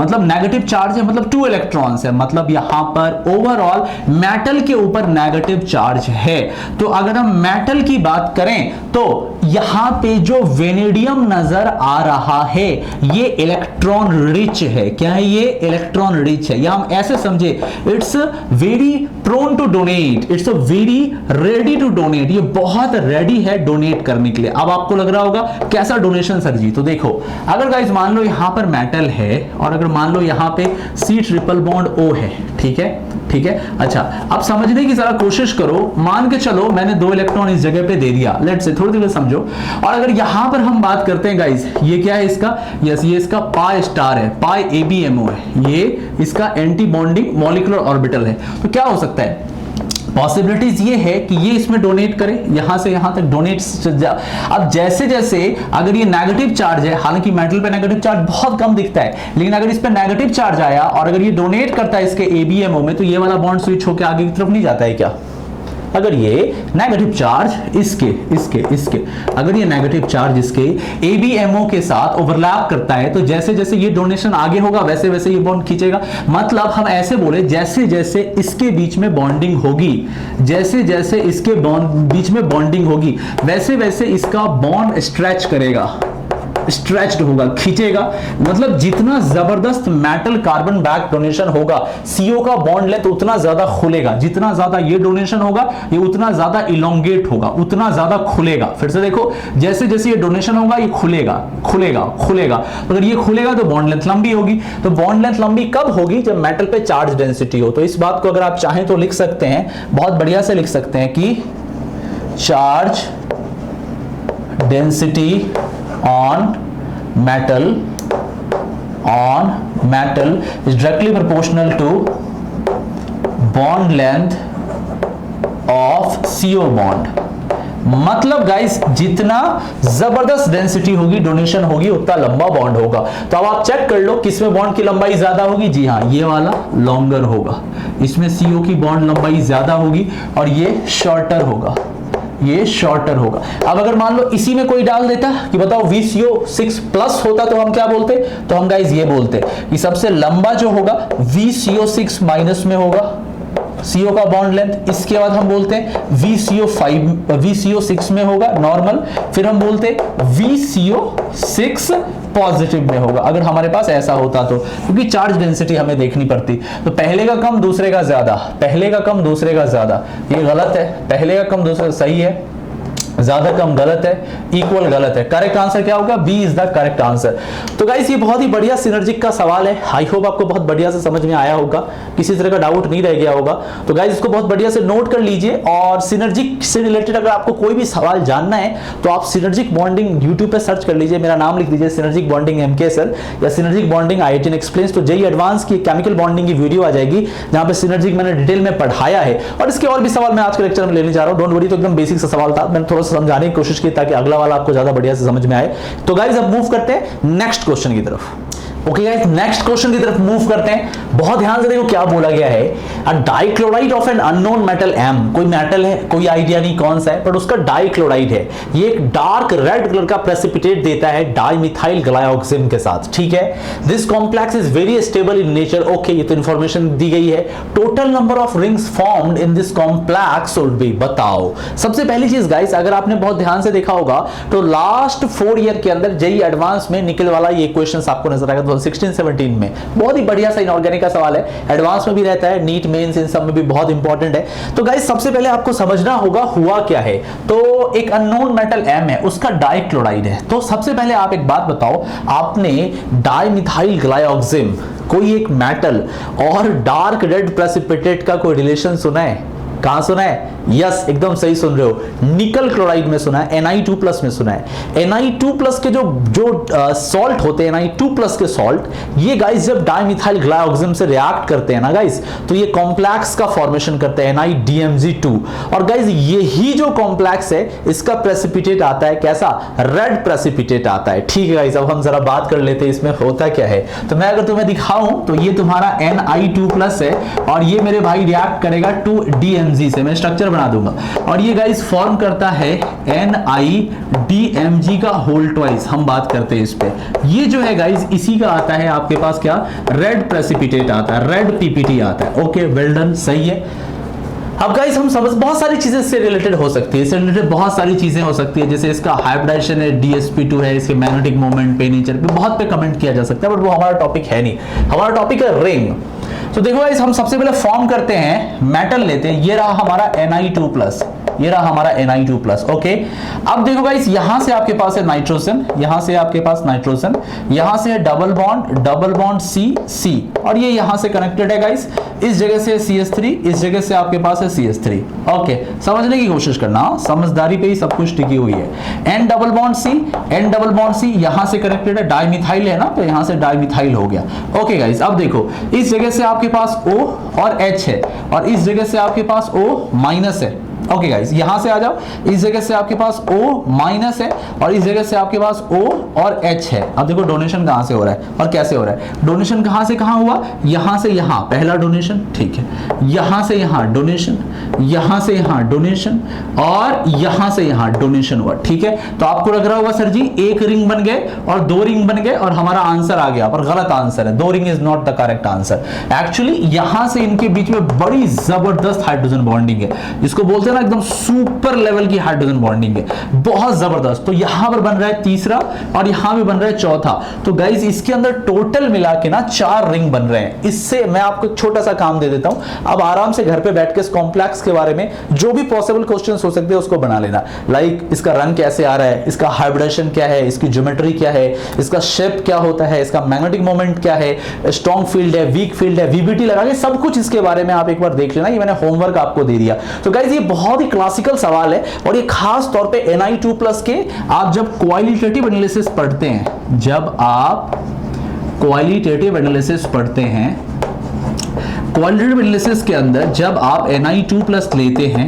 मतलब नेगेटिव चार्ज है, मतलब 2 इलेक्ट्रॉन्स है, मतलब यहां पर ओवरऑल मेटल के ऊपर नेगेटिव चार्ज है। तो अगर हम मेटल की बात करें तो यहां पे जो वेनेडियम नजर आ रहा है ये इलेक्ट्रॉन रिच है। क्या है ये? इलेक्ट्रॉन रिच है, या हम ऐसे समझे it's very prone to donate, it's very ready to donate, ये बहुत रेडी है डोनेट करने के लिए। अब आपको लग रहा होगा कैसा डोनेशन सर जी? तो देखो, अगर गाइस मान लो यहां पर मेटल है और अगर मान लो यहां पे C ट्रिपल बॉन्ड O है, ठीक है, ठीक है। अच्छा, अब समझने की जरा कोशिश करो, मान के चलो मैंने 2 इलेक्ट्रॉन इस जगह पे दे दिया, लेट्स से, थोड़ी देर समझो। और अगर यहां पर हम बात करते हैं गाइस, ये क्या है इसका? यस, ये इसका पाई स्टार है, पाई ABMO है, ये इसका एंटी बॉन्डिंग मॉलिक्यूलर ऑर्बिटल है। तो क्या हो सकता है? पॉसिबिलिटीज ये है कि ये इसमें डोनेट करे, यहां से यहां तक डोनेट। अब जैसे जैसे अगर ये नेगेटिव चार्ज है, हालांकि मेटल पे नेगेटिव चार्ज बहुत कम दिखता है, लेकिन अगर इस पे नेगेटिव चार्ज आया और अगर ये डोनेट करता है इसके ABMO में, तो ये वाला बॉन्ड स्विच होकर आगे की तरफ नहीं जाता है क्या? अगर ये नेगेटिव चार्ज इसके अगर ये नेगेटिव चार्ज इसके ABMO के साथ ओवरलैप करता है, तो जैसे जैसे ये डोनेशन आगे होगा वैसे वैसे ये बॉन्ड खींचेगा। मतलब हम ऐसे बोले, जैसे जैसे इसके बीच में बॉन्डिंग होगी, जैसे जैसे इसके बीच में बॉन्डिंग होगी, वैसे वैसे इसका बॉन्ड स्ट्रेच करेगा, स्ट्रेच्ड होगा, खींचेगा। मतलब जितना जबरदस्त मेटल कार्बन बैक डोनेशन होगा, CO का बॉन्ड लेंथ उतना ज्यादा खुलेगा, जितना ज्यादा ये डोनेशन होगा ये उतना ज्यादा इलोंगेट होगा, उतना ज्यादा खुलेगा। फिर से देखो, जैसे जैसे ये डोनेशन होगा ये खुलेगा खुलेगा खुलेगा। अगर ये खुलेगा तो बॉन्ड लेंथ लंबी होगी। तो बॉन्ड लेंथ लंबी कब होगी? जब मेटल पे चार्ज डेंसिटी हो। तो इस बात को अगर आप चाहें तो लिख सकते हैं, बहुत बढ़िया से लिख सकते हैं कि charge density on metal is directly proportional to bond length of CO bond। मतलब गाइस जितना जबरदस्त डेंसिटी होगी, डोनेशन होगी, उतना लंबा बॉन्ड होगा। तो अब आप चेक कर लो किसमें बॉन्ड की लंबाई ज्यादा होगी। जी हाँ, ये वाला लॉन्गर होगा, इसमें CO की बॉन्ड लंबाई ज्यादा होगी और ये शॉर्टर होगा, ये शॉर्टर होगा। अब अगर मान लो इसी में कोई डाल देता कि बताओ VCO6 प्लस होता तो हम क्या बोलते? तो हम गाइस ये बोलते कि सबसे लंबा जो होगा VCO6 माइनस में होगा CO का बॉन्ड लेंथ। इसके बाद हम बोलते हैं VCO6 में होगा नॉर्मल, फिर हम बोलते VCO6 पॉजिटिव में होगा, अगर हमारे पास ऐसा होता तो, क्योंकि चार्ज डेंसिटी हमें देखनी पड़ती। तो पहले का कम दूसरे का ज्यादा, पहले का कम दूसरे का ज्यादा, ये गलत है। पहले का कम दूसरे सही है, ज्यादा कम गलत है, इक्वल गलत है। करेक्ट आंसर क्या होगा? B is the correct answer. तो गाइस ये बहुत ही बढ़िया सिनर्जिक का सवाल है, आई होप आपको बहुत बढ़िया से समझ में आया होगा, किसी तरह का डाउट नहीं रह गया होगा। तो गाइस इसको बहुत बढ़िया से नोट कर लीजिए। और सिनर्जिक से रिलेटेड अगर आपको कोई भी सवाल जानना है तो आप सिनर्जिक बॉन्डिंग यूट्यूब पे सर्च कर लीजिए, मेरा नाम लिख दीजिए सिनर्जिक बॉन्डिंग MK सर या सिनर्जिक बॉन्डिंग IITian एक्सप्लेन्स। तो JEE एडवांस की केमिकल बॉन्डिंग की वीडियो आ जाएगी जहां पे सिनर्जिक मैंने डिटेल में पढ़ाया है। और इसके और भी सवाल मैं आज के लेक्चर में लेने जा रहा हूं, डोंट वरी। तो एकदम बेसिक सा सवाल था, मैंने थोड़ा सा समझाने की कोशिश की ताकि अगला वाला आपको ज्यादा बढ़िया से समझ में आए। तो गाइस अब मूव करते हैं नेक्स्ट क्वेश्चन की तरफ। ओके गाइस, नेक्स्ट क्वेश्चन की तरफ मूव करते हैं। बहुत ध्यान से देखो क्या बोला गया है, a dichloride of an unknown metal M। कोई मेटल है, कोई आइडिया नहीं कौन सा है, बट उसका डाइक्लोराइड है। ये एक डार्क रेड कलर का प्रेसिपिटेट देता है डाइमिथाइल ग्लाइऑक्सिम के साथ, ठीक है। This complex is very stable in nature. Okay, ये तो इंफॉर्मेशन दी गई है। Total number of rings formed in this complex would be, बताओ। सबसे पहली चीज गाइस, अगर आपने बहुत ध्यान से देखा होगा तो लास्ट 4 ईयर के अंदर JEE एडवांस में निकल वाला ये क्वेश्चन आपको नजर आएगा 16-17 में। बहुत ही बढ़िया सा इनऑर्गेनिक का सवाल है, एडवांस में भी रहता है, नीट मेंस इन सब में भी बहुत इंपॉर्टेंट है। तो गाइस सबसे पहले आपको समझना होगा हुआ क्या है। तो एक अननोन मेटल M है, उसका डाइक्लोराइड है। तो सबसे पहले आप एक बात बताओ, आपने डाइमिथाइल ग्लाइऑक्सिम कोई एक मेटल और डार्क रेड प्रेसिपिटेट का कोई रिलेशन सुना है? कहां सुना है? यस, एकदम सही सुन रहे हो, निकल क्लोराइड में सुना है, Na2+ में सुना है। Na2+ के जो सॉल्ट होते हैं, Na2+ के सॉल्ट, ये गाइस जब डाइमिथाइल ग्लाइऑक्सिम से रिएक्ट करते हैं ना गाइस, तो ये कॉम्प्लेक्स का फॉर्मेशन करते हैं NiDMG2। और गाइस यही जो कॉम्प्लेक्स है, इसका प्रेसिपिटेट आता है कैसा? रेड प्रेसिपिटेट आता है। ठीक है गाइस, अब हम जरा बात कर लेते हैं इसमें होता क्या है। तो मैं अगर तुम्हें दिखाऊं तो ये तुम्हारा Na2+ है और ये मेरे भाई रिएक्ट करेगा 2DMG से, मैं स्ट्रक्चर बना दूंगा, और ये गाइस फॉर्म करता है NiDMG का होल ट्वाइस। हम बात करते हैं इस पे, ये जो है गाइस इसी का आता है आपके पास क्या? रेड प्रेसिपिटेट आता है, रेड PPT आता है। ओके, वेल डन, सही है। अब गाइस हम समझ, बहुत सारी चीजें इससे रिलेटेड हो सकती है, इससे रिलेटेड बहुत सारी चीजें हो सकती है, जैसे इसका हाइब्रिडाइजेशन है, DsP2 है, इसके मैग्नेटिक मोमेंट पे, नेचर पे, बहुत पे कमेंट किया जा सकता है, बट वो हमारा टॉपिक है नहीं। हमारा टॉपिक है रिंग। तो देखो गाइस, हम सबसे पहले फॉर्म करते हैं, मेटल लेते हैं, ये रहा हमारा Na2+, ये रहा हमारा Na2+। ओके, अब देखो गाइस, यहां से आपके पास है नाइट्रोजन, यहां से आपके पास नाइट्रोजन, यहां से है डबल बॉन्ड C, और ये यहां से कनेक्टेड है गाइस, इस जगह से CH3, इस जगह से आपके पास है CH3। ओके, समझने की कोशिश करना, समझदारी पे ही सब कुछ टिकी हुई है। N डबल बॉन्ड C यहां से कनेक्टेड है, डाइमिथाइल है ना, तो यहां से डाइमिथाइल हो गया। ओके गाइस, अब देखो, इस जगह से आपके पास O और H है, और इस जगह से आपके पास O- है। ओके गाइस, यहां से आ जाओ, इस जगह से आपके पास O- है, और इस जगह से आपके पास O और H है। अब देखो डोनेशन कहां से हो रहा है और कैसे हो रहा है। डोनेशन कहां से कहां हुआ? यहां से यहां, पहला डोनेशन, ठीक है, यहां से यहां डोनेशन, यहां से यहां डोनेशन, और यहां से यहां डोनेशन हुआ। ठीक है, तो आपको लग रहा होगा सर जी एक रिंग बन गए और दो रिंग बन गए और हमारा आंसर आ गया, पर गलत आंसर है। 2 ring is not the correct answer. Actually यहां से इनके बीच में बड़ी जबरदस्त हाइड्रोजन बॉन्डिंग है, इसको बोलते हैं ना एकदम सुपर लेवल की हाइड्रोजन बॉन्डिंग है, बहुत जबरदस्त। तो यहां पर बन रहा है तीसरा और यहां भी बन रहा है चौथा। तो गाइस इसके अंदर टोटल मिला के ना 4 रिंग बन रहे हैं। इससे मैं आपको एक छोटा सा काम दे देता हूं, अब आराम से घर पे बैठ के इस कॉम्प्लेक्स के बारे में जो भी पॉसिबल क्वेश्चंस हो सकते हैं उसको बना लेना। लाइक इसका रंग कैसे आ रहा है, इसका हाइब्रिडेशन क्या है, इसकी ज्योमेट्री क्या है, इसका शेप क्या होता है, इसका मैग्नेटिक मोमेंट क्या है, स्ट्रॉन्ग फील्ड है, वीक फील्ड है, VBT लगा के सब कुछ इसके बारे में आप एक बार देख लेना। ये मैंने होमवर्क आपको दे दिया। तो गाइस ये बहुत ही क्लासिकल सवाल है और ये खास तौर पे Ni2+ के आप जब क्वालिटेटिव एनालिसिस पढ़ते हैं, जब आप क्वालिटेटिव एनालिसिस पढ़ते हैं, क्वालिटेटिव एनालिसिस के अंदर जब आप Na2+ लेते हैं,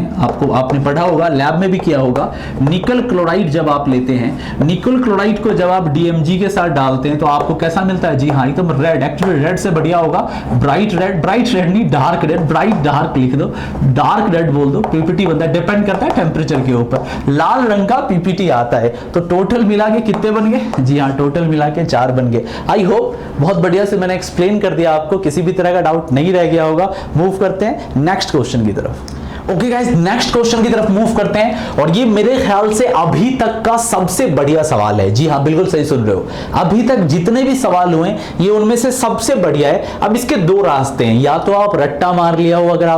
आपने पढ़ा होगा, लैब में भी किया होगा, निकल क्लोराइड जब आप लेते हैं, निकल क्लोराइड को जब आप DMG के साथ डालते हैं तो आपको कैसा मिलता है? जी हाँ, एकदम रेड। एक्चुअली रेड से बढ़िया होगा ब्राइट रेड नहीं, डार्क रेड, ब्राइट डार्क लिख दो, डार्क रेड बोल दो, PPT बनता है, डिपेंड करता है टेम्परेचर के ऊपर। लाल रंग का PPT आता है। तो टोटल मिला के कितने बन गए? जी हाँ, टोटल मिला के 4 बन गए। आई होप बहुत बढ़िया से मैंने एक्सप्लेन कर दिया आपको, किसी भी तरह का डाउट नहीं रह गया होगा। मूव करते हैं नेक्स्ट क्वेश्चन की तरफ। ओके गाइस, नेक्स्ट क्वेश्चन की तरफ मूव करते हैं और ये मेरे ख्याल से अभी तक का सबसे बढ़िया सवाल है। जी हाँ, बिल्कुल सही सुन रहे हो, अभी तक जितने भी सवाल हुए ये उनमें से सबसे बढ़िया है। अब इसके 2 रास्ते हैं, या तो आप रट्टा मार लिया हो, अगर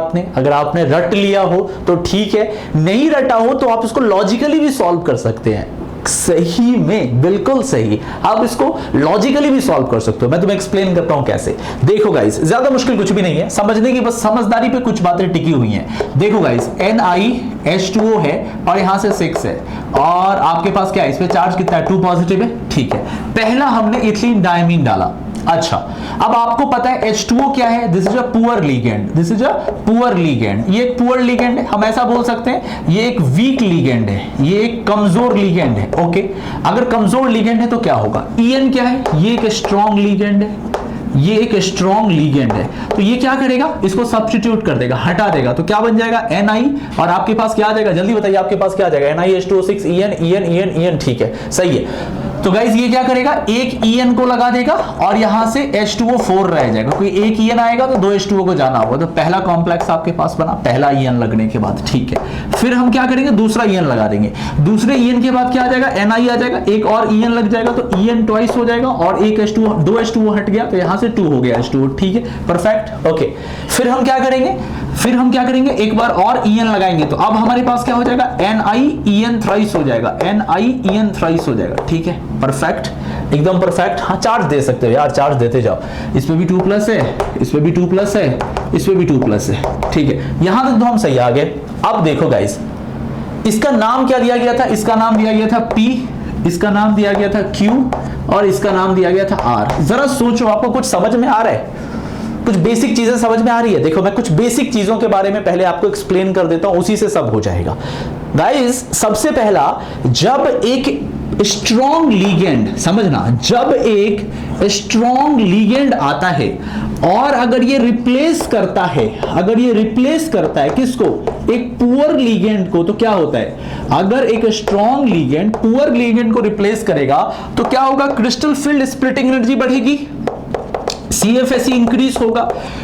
आपने रट लिया हो तो ठीक है, नहीं रटा हो तो आप इसको लॉजिकली भी सॉल्व कर सकते हैं। सही में, बिल्कुल सही, आप इसको लॉजिकली भी सॉल्व कर सकते हो। मैं तुम्हें एक्सप्लेन करता हूं कैसे। देखो गाइस, ज्यादा मुश्किल कुछ भी नहीं है, समझने की बस समझदारी पे कुछ बातें टिकी हुई हैं। देखो गाइस, NiH2O है और यहां से 6 है और आपके पास क्या है, इसमें चार्ज कितना है? 2 पॉजिटिव है। ठीक है, पहला हमने इथिलीन डायमीन डाला। अच्छा, अब आपको पता है H2O क्या है? This is a poor ligand, this is a poor ligand. ये एक पुअर लीगेंड है, हम ऐसा बोल सकते हैं, ये एक वीक लीगेंड है, ये एक कमजोर लीगेंड है। ओके, अगर कमजोर लीगेंड है तो क्या होगा? En क्या है? ये एक स्ट्रॉन्ग लीगेंड है, ये एक स्ट्रॉन्ग लीगेंड है। तो ये क्या करेगा? इसको सब्स्टिट्यूट कर देगा, हटा देगा, तो क्या बन जाएगा? Na, और आपके पास क्या आ जाएगा? जल्दी बताइए, आपके पास क्या आ जाएगा? NiH2O6 En। ठीक है, सही है। तो गाइस ये क्या करेगा? एक En को लगा देगा और यहां से H2O4 रह जाएगा, कोई एक En आएगा तो 2 H2O को जाना होगा। तो पहला कॉम्प्लेक्स आपके पास बना, पहला En लगने के बाद। ठीक है, फिर हम क्या करेंगे? दूसरा En लगा देंगे, दूसरे En के बाद क्या आ जाएगा? Na आ जाएगा, एक और En लग जाएगा तो En ट्वाइस हो जाएगा और एक H2O, 2 H2O हट गया तो यहां से 2 हो गया H2O। ठीक है, परफेक्ट। ओके, फिर हम क्या करेंगे? एक बार और En लगाएंगे तो अब हमारे पास क्या हो जाएगा? NiEn थ्राइस हो जाएगा, NiEn थ्राइस हो जाएगा। ठीक है, परफेक्ट, एकदम परफेक्ट। हाँ चार्ज दे सकते हो यार, चार्ज देते जाओ। इसमें भी 2 प्लस है, इसमें भी 2 प्लस है, इसमें भी 2 प्लस है, ठीक है। यहां तक तो हम सही आ गए। अब देखो गाइस, इसका नाम क्या दिया गया था? इसका नाम दिया गया था P, इसका नाम दिया गया था Q और इसका नाम दिया गया था R। जरा सोचो, आपको कुछ समझ में आ रहा है? कुछ बेसिक चीजें समझ में आ रही है? देखो मैं कुछ बेसिक चीजों के बारे में पहले आपको एक्सप्लेन कर देता हूं, उसी से सब हो जाएगा। गाइस सबसे पहला, जब एक स्ट्रॉन्ग लीगेंड, समझना, जब एक स्ट्रॉन्ग लीगेंड आता है और अगर ये रिप्लेस करता है, अगर ये रिप्लेस करता है किसको? एक पुअर लीगेंड को, तो क्या होता है? अगर एक स्ट्रॉन्ग लीगेंड पुअर लीगेंड को रिप्लेस करेगा तो क्या होगा? क्रिस्टल फील्ड स्प्लिटिंग एनर्जी बढ़ेगी, CFSE इंक्रीज होगा,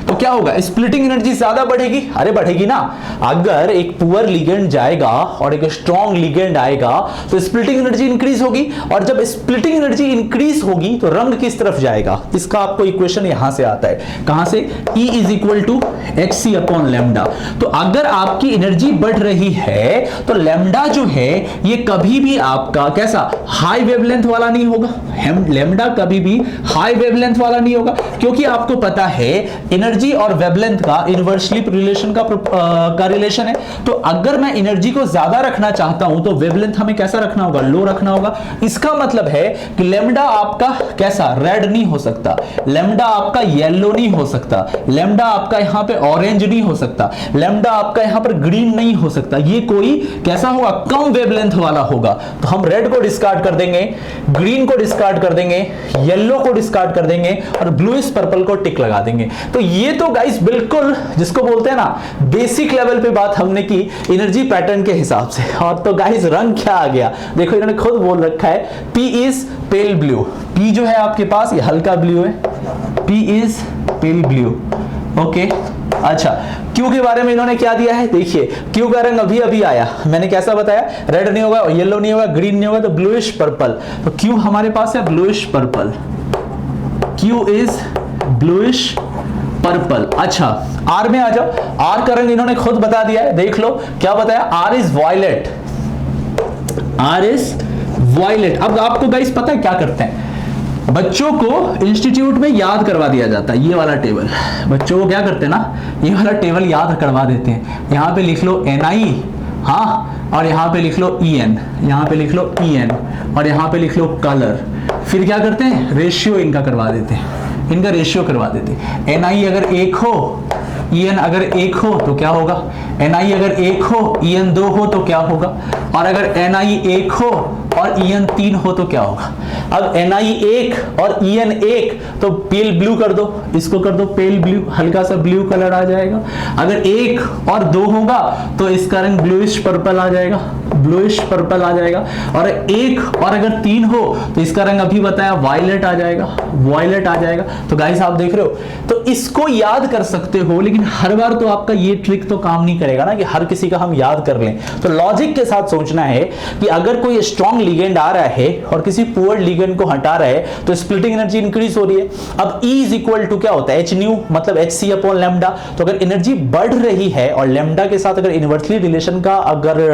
तो क्या होगा? स्प्लिटिंग एनर्जी ज्यादा बढ़ेगी। अरे बढ़ेगी ना, अगर एक पुअर लिगेंड जाएगा और एक स्ट्रॉन्ग लिगेंड आएगा तो स्प्लिटिंग एनर्जी इंक्रीज होगी, और जब स्प्लिटिंग एनर्जी इंक्रीज होगी तो रंग किस तरफ जाएगा? इसका आपको इक्वेशन यहां से आता है। कहां से? E = hc/λ। तो अगर आपकी एनर्जी बढ़ रही है तो लैम्डा जो है ये कभी भी आपका कैसा? हाई वेवलेंथ वाला नहीं होगा। लैम्डा कभी भी हाई वेवलेंथ वाला नहीं होगा, क्योंकि आपको पता है एनर्जी और वेवलेंथ का इनवर्सली रिलेशन का रिलेशन है। तो अगर मैं एनर्जी को ज्यादा रखना चाहता हूं तो वेवलेंथ हमें कैसा रखना होगा? लो रखना होगा। इसका मतलब है कि लैम्डा आपका कैसा? रेड नहीं हो सकता, लैम्डा आपका येलो नहीं हो सकता, लैम्डा आपका यहां पे ऑरेंज नहीं हो सकता, लैम्डा आपका यहां पर ग्रीन नहीं हो सकता। ये कोई कैसा होगा? कम वेवलेंथ वाला होगा। तो हम रेड को डिस्कार्ड कर देंगे, ग्रीन को डिस्कार्ड कर देंगे, येलो को डिस्कार्ड कर देंगे और ब्लूइश पर्पल को टिक लगा देंगे। तो ये तो गाइस बिल्कुल जिसको बोलते हैं ना बेसिक लेवल पे बात हमने की एनर्जी पैटर्न के हिसाब से। और तो गाइस रंग क्या आ गया? देखो इन्होंने खुद बोल रखा है P is pale blue. P जो है आपके पास ये हल्का ब्लू है, P is pale blue. Okay अच्छा, Q के बारे में इन्होंने क्या दिया है? देखिए Q का रंग अभी अभी आया, मैंने कैसा बताया? रेड नहीं होगा, येलो नहीं होगा, ग्रीन नहीं होगा, तो ब्लूइश पर्पल। तो Q हमारे पास है bluish purple, Q is bluish purple. अच्छा R में आ जाओ, R का रंग इन्होंने खुद बता दिया है, देख लो क्या बताया? R is violet, R is violet. अब आपको गाइस पता है क्या करते हैं? बच्चों को इंस्टीट्यूट में याद करवा दिया जाता है ये वाला टेबल। बच्चों को क्या करते हैं ना, ये वाला टेबल याद करवा देते हैं। यहां पे लिख लो Ni, हाँ, और यहां पे लिख लो En, यहां पे लिख लो En, और यहां पे लिख लो कलर। फिर क्या करते हैं? रेशियो इनका करवा देते हैं, इनका रेशियो करवा देते हैं। Ni अगर 1 हो, En अगर 1 हो तो क्या होगा? Ni अगर 1 हो, En 2 हो तो क्या होगा? और अगर Ni 1 हो और En 3 हो तो क्या होगा? अब Ni 1 और En 1 तो पेल ब्लू कर दो, इसको कर दो पेल ब्लू, हल्का सा ब्लू कलर आ जाएगा। अगर 1 और 2 होगा तो इसका रंग ब्लूइश पर्पल आ जाएगा, ब्लूइश पर्पल आ जाएगा। और 1 और अगर 3 हो तो इसका रंग अभी बताया वायलेट आ जाएगा, वायलेट आ जाएगा। तो गाइस आप देख रहे हो, तो इसको याद कर सकते हो, लेकिन हर बार तो आपका ये ट्रिक तो काम नहीं करेगा ना कि हर किसी का हम याद कर लें। तो लॉजिक के साथ सोचना है कि अगर कोई स्ट्रॉन्ग लिगेंड आ रहा है और किसी पुअर लिगेंड को हटा रहा है तो स्प्लिटिंग एनर्जी इंक्रीज हो रही है। अब E इज इक्वल टू क्या होता है? H न्यू मतलब hc/λ। तो अगर एनर्जी बढ़ रही है और लैम्डा के साथ अगर इनवर्सली रिलेशन का अगर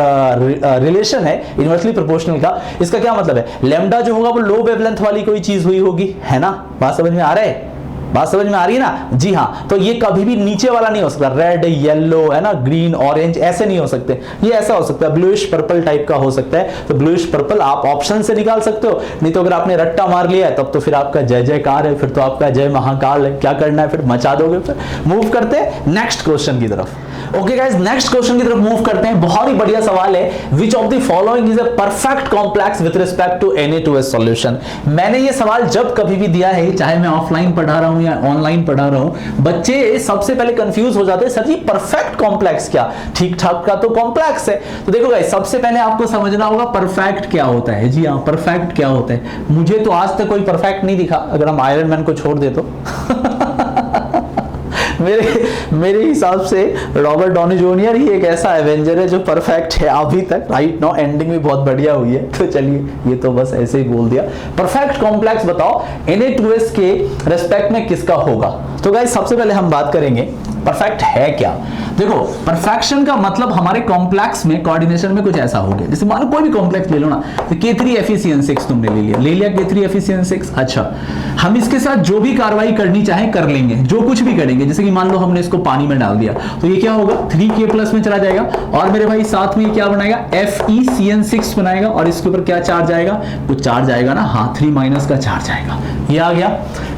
रिलेशन है, इनवर्सली प्रोपोर्शनल का, इसका क्या मतलब है? लैम्डा जो होगा वो लो वेवलेंथ वाली कोई चीज हुई होगी, है ना? बात समझ में आ रहा है? बात समझ में आ रही है ना? जी हाँ। तो ये कभी भी नीचे वाला नहीं हो सकता, रेड येलो है ना, ग्रीन ऑरेंज ऐसे नहीं हो सकते। ये ऐसा हो सकता है ब्लूइश पर्पल टाइप का हो सकता है। तो ब्लूइश पर्पल आप ऑप्शन से निकाल सकते हो, नहीं तो अगर आपने रट्टा मार लिया है तब तो फिर आपका जय जयकार है, फिर तो आपका जय महाकाल है। क्या करना है फिर? मचा दोगे। फिर मूव करते हैं नेक्स्ट क्वेश्चन की तरफ। ओके गाइस, नेक्स्ट क्वेश्चन की तरफ मूव करते हैं। बहुत ही बढ़िया सवाल है, which of the following is a perfect complex with respect to Na2S solution. मैंने ये सवाल जब कभी भी दिया है, चाहे मैं ऑफलाइन पढ़ा रहा हूं या ऑनलाइन पढ़ा रहा हूं, बच्चे सबसे पहले कंफ्यूज हो जाते हैं, सर जी परफेक्ट कॉम्प्लेक्स क्या? ठीक ठाक का तो कॉम्प्लेक्स है। तो देखो गाइस, सबसे पहले आपको समझना होगा परफेक्ट क्या होता है। जी हाँ, परफेक्ट क्या होता है? मुझे तो आज तक कोई परफेक्ट नहीं दिखा, अगर हम आयरन मैन को छोड़ दे तो मेरे हिसाब से रॉबर्ट डॉनी जूनियर ही एक ऐसा एवेंजर है जो परफेक्ट है अभी तक, राइट नाउ। एंडिंग भी बहुत बढ़िया हुई है, तो चलिए ये तो बस ऐसे ही बोल दिया। परफेक्ट कॉम्प्लेक्स बताओ Na2S के रेस्पेक्ट में किसका होगा? तो गाइस सबसे पहले हम बात करेंगे परफेक्ट है क्या? देखो, परफेक्शन का मतलब हमारे कॉम्प्लेक्स में कोऑर्डिनेशन में कुछ ऐसा हो गया, जैसे मान लो कोई भी कॉम्प्लेक्स ले लो ना, तो K3FeCN6 तुमने ले लिया K3FeCN6। अच्छा, हम इसके साथ जो भी कार्रवाई करनी चाहे कर लेंगे, जो कुछ भी करेंगे, जैसे कि मान लो हमने इसको पानी में डाल दिया तो ये क्या होगा, 3K+ में चला जाएगा, और मेरे भाई साथ में ये क्या बनाएगा, FeCN6 बनाएगा, और इसके ऊपर क्या चार्ज आएगा, कुछ चार्ज आएगा ना, हाँ 3- का चार्ज आएगा। ये आ गया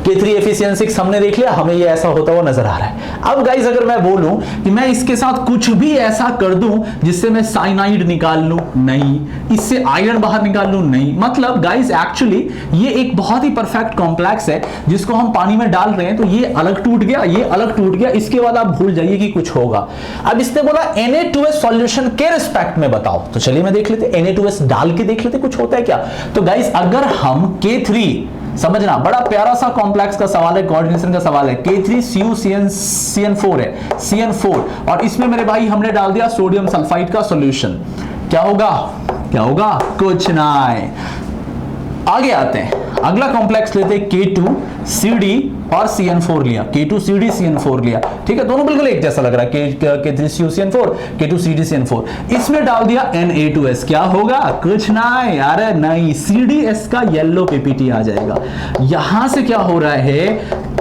K3FeCN6, हमने देख लिया, हमें ये ऐसा होता हुआ नजर आ रहा है। अब गाइस अगर मैं बोलूं कि मैं इसके साथ कुछ भी ऐसा कर दूं जिससे मैं साइनाइड निकाल लूं, नहीं, इससे आयरन बाहर निकाल लूं, नहीं, मतलब गाइस एक्चुअली ये एक बहुत ही परफेक्ट कॉम्प्लेक्स है जिसको हम पानी में डाल रहे हैं तो ये अलग टूट गया, ये अलग टूट गया, इसके बाद आप भूल जाइए कि कुछ होगा। अब इसने बोला Na2S सॉल्यूशन के रिस्पेक्ट में बताओ, तो चलिए मैं देख लेते, Na2S डाल के देख लेते कुछ होता है क्या। तो गाइस अगर हम K3, समझना, बड़ा प्यारा सा कॉम्प्लेक्स का सवाल है, कोऑर्डिनेशन का सवाल है, K3CuCN4 है, CN4, और इसमें मेरे भाई हमने डाल दिया सोडियम सल्फाइड का सॉल्यूशन, क्या होगा, क्या होगा, कुछ नहीं। आगे आते हैं, अगला कॉम्प्लेक्स लेते हैं K2CD और CN4 लिया, K2CD CN4 लिया, ठीक है, दोनों बिल्कुल एक जैसा लग रहा है, K3CuCN4 K2CD CN4, इसमें डाल दिया Na2S, क्या होगा, कुछ नहीं, अरे नहीं, CDS का येलो PPT आ जाएगा। यहां से क्या हो रहा है,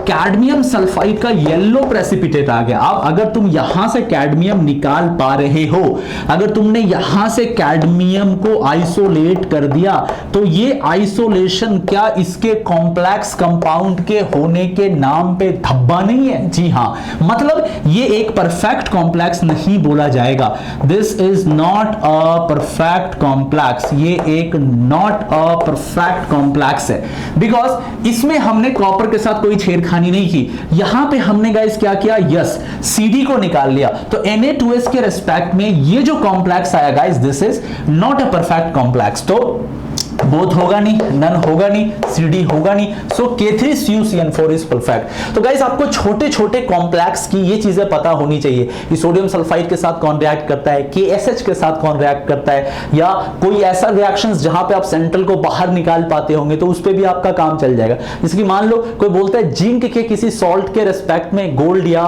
कैडमियम सल्फाइड का येलो प्रेसिपिटेट आ गया। अब अगर तुम यहां से कैडमियम निकाल पा रहे हो, अगर तुमने यहां से कैडमियम को आइसोलेट कर दिया, तो ये आइसोलेशन क्या इसके कॉम्प्लेक्स कंपाउंड के होने के नाम पे धब्बा नहीं है? जी हां, मतलब ये एक परफेक्ट कॉम्प्लेक्स नहीं बोला जाएगा। This is not a perfect complex, ये एक नॉट अ परफेक्ट कॉम्प्लेक्स है, बिकॉज इसमें हमने कॉपर के साथ कोई छेड़खानी नहीं की। यहां पे हमने गाइस क्या किया, यस, CD को निकाल लिया, तो Na2S के रिस्पेक्ट में ये जो कॉम्प्लेक्स आया guys, this is not a perfect complex. तो बोथ होगा नहीं, नन होगा नहीं, CD होगा नहीं, सो K3CuCN4 इज परफेक्ट। तो गाइस आपको छोटे छोटे कॉम्प्लेक्स की ये चीजें पता होनी चाहिए कि सोडियम सल्फाइड के साथ कौन रिएक्ट करता है, KSH के साथ कौन रिएक्ट करता है, या कोई ऐसा रिएक्शंस जहां पे आप सेंट्रल को बाहर निकाल पाते होंगे तो उस पे भी आपका काम चल जाएगा। जैसे कि मान लो कोई बोलता है जिंक के किसी सॉल्ट के रिस्पेक्ट में गोल्ड, या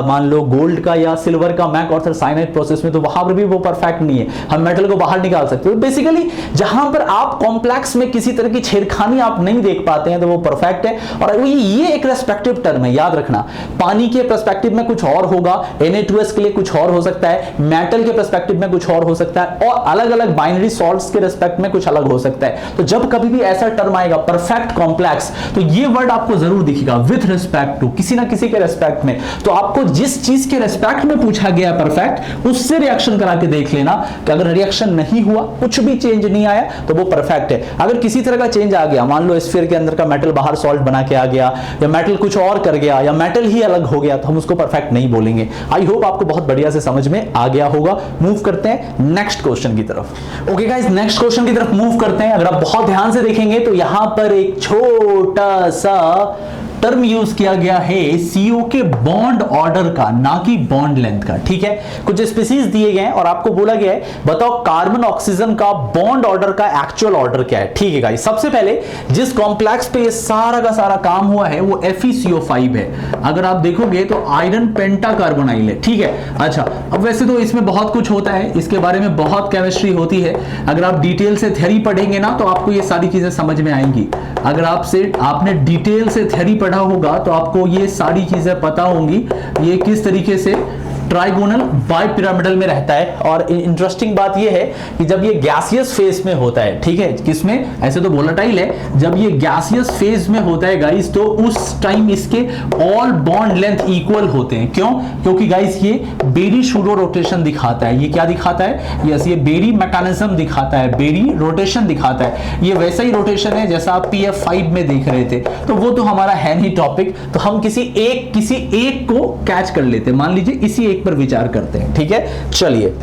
मान लो गोल्ड का या सिल्वर का मैकआर्थर साइनाइड प्रोसेस में, तो वहां पर भी वो परफेक्ट नहीं है, हम मेटल को बाहर निकाल सकते हो। बेसिकली जहां पर आप कॉम्प्लेक्स में किसी तरह की छेड़खानी आप नहीं देख पाते हैं तो वो परफेक्ट है। और ये एक रेस्पेक्टिव टर्म है, याद रखना, पानी के पर्सपेक्टिव में कुछ और होगा, Na2S के लिए कुछ और हो सकता है, मेटल के पर्सपेक्टिव में कुछ और हो सकता है, और अलग अलग बाइनरी सॉल्ट्स के रिस्पेक्ट में कुछ अलग हो सकता है। तो जब कभी भी ऐसा टर्म आएगा परफेक्ट कॉम्प्लेक्स, तो ये वर्ड आपको जरूर दिखेगा, विथ रिस्पेक्ट टू, किसी ना किसी के रिस्पेक्ट में। तो आपको जिस चीज के रिस्पेक्ट में पूछा गया परफेक्ट, उससे रिएक्शन करा के देख लेना कि अगर रिएक्शन नहीं हुआ, कुछ भी चेंज नहीं आया, तो वो परफेक्ट है। अगर किसी तरह का चेंज आ गया, मान लो स्फीयर के अंदर का मेटल बाहर सॉल्ट बना के आ गया, या मेटल कुछ और कर गया, या मेटल ही अलग हो गया, तो हम उसको परफेक्ट नहीं बोलेंगे। आई होप आपको बहुत बढ़िया से समझ में आ गया होगा। मूव करते हैं नेक्स्ट क्वेश्चन की तरफ। ओके गाइस, नेक्स्ट क्वेश्चन की तरफ मूव करते हैं। अगर आप बहुत ध्यान से देखेंगे तो यहां पर एक छोटा सा टर्म यूज किया गया है CO के बॉन्ड ऑर्डर का, ना कि बॉन्ड लेंथ का, ठीक है। कुछ स्पीसीज दिए गए हैं और आपको बोला गया है बताओ कार्बन ऑक्सीजन का बॉन्ड ऑर्डर का एक्चुअल ऑर्डर क्या है, ठीक है गाइस। सबसे पहले जिस कॉम्प्लेक्स पे ये सारा का सारा काम हुआ है वो FeCO5 है। अगर आप देखोगे तो आयरन पेंटाकार्बोनाइल है, ठीक है। अच्छा, अब वैसे तो इसमें बहुत कुछ होता है, इसके बारे में बहुत केमिस्ट्री होती है। अगर आप डिटेल से थ्योरी पढ़ेंगे ना तो आपको ये सारी चीजें समझ में आएंगी। अगर आपने डिटेल से थ्योरी पढ़ा होगा तो आपको ये सारी चीजें पता होंगी, ये किस तरीके से ट्राइगोनल बाइपिरामिडल में रहता है। और इंटरेस्टिंग बात यह है कि जब ये गैसियस फेज में होता है, ठीक है, किसमें, ऐसे तो वोलेटाइल है, जब ये गैसियस फेज में होता है गाइस, तो उस टाइम इसके ऑल बॉन्ड लेंथ इक्वल होते हैं। क्यों? क्योंकि गाइस ये बेरी सूडो रोटेशन दिखाता है। ये क्या दिखाता है? यस, ये बेरी मैकेनिज्म दिखाता है, बेरी रोटेशन दिखाता है। ये वैसा ही रोटेशन है जैसा आप PF5 में देख रहे थे। तो वो तो हमारा है नहीं टॉपिक, तो हम किसी एक को कैच कर लेते हैं। मान लीजिए इसी एक पर विचार करते हैं, ठीक है। चलिए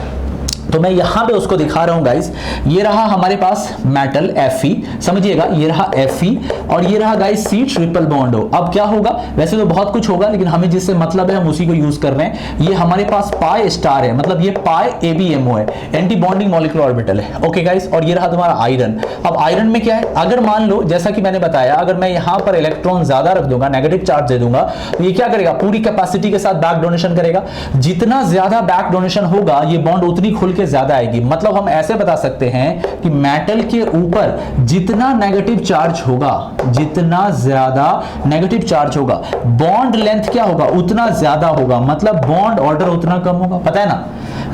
तो मैं यहां पे उसको दिखा रहा हूं गाइस। ये रहा हमारे पास मेटल Fe, समझिएगा, ये रहा Fe और ये रहा गाइस C ट्रिपल बॉन्ड हो। अब क्या होगा, वैसे तो बहुत कुछ होगा लेकिन हमें जिससे मतलब है हम उसी को यूज कर रहे हैं। ये हमारे पास पाई स्टार है, मतलब ये पाई ABMO है, एंटी बॉन्डिंग मॉलिक्यूलर ऑर्बिटल है। ओके गाइस, और ये रहा तुम्हारा आयरन। अब आयरन में क्या है, अगर मान लो जैसा कि मैंने बताया, अगर मैं यहां पर इलेक्ट्रॉन ज्यादा रख दूंगा, नेगेटिव चार्ज दे दूंगा, तो ये क्या करेगा, पूरी कैपेसिटी के साथ बैक डोनेशन करेगा। जितना ज्यादा बैक डोनेशन होगा ये बॉन्ड उतनी खुल के ज्यादा आएगी। मतलब हम ऐसे बता सकते हैं कि मेटल के ऊपर जितना नेगेटिव चार्ज होगा, जितना ज्यादा नेगेटिव चार्ज होगा, बॉन्ड लेंथ क्या होगा, उतना ज्यादा होगा, मतलब बॉन्ड ऑर्डर उतना कम होगा। पता है ना,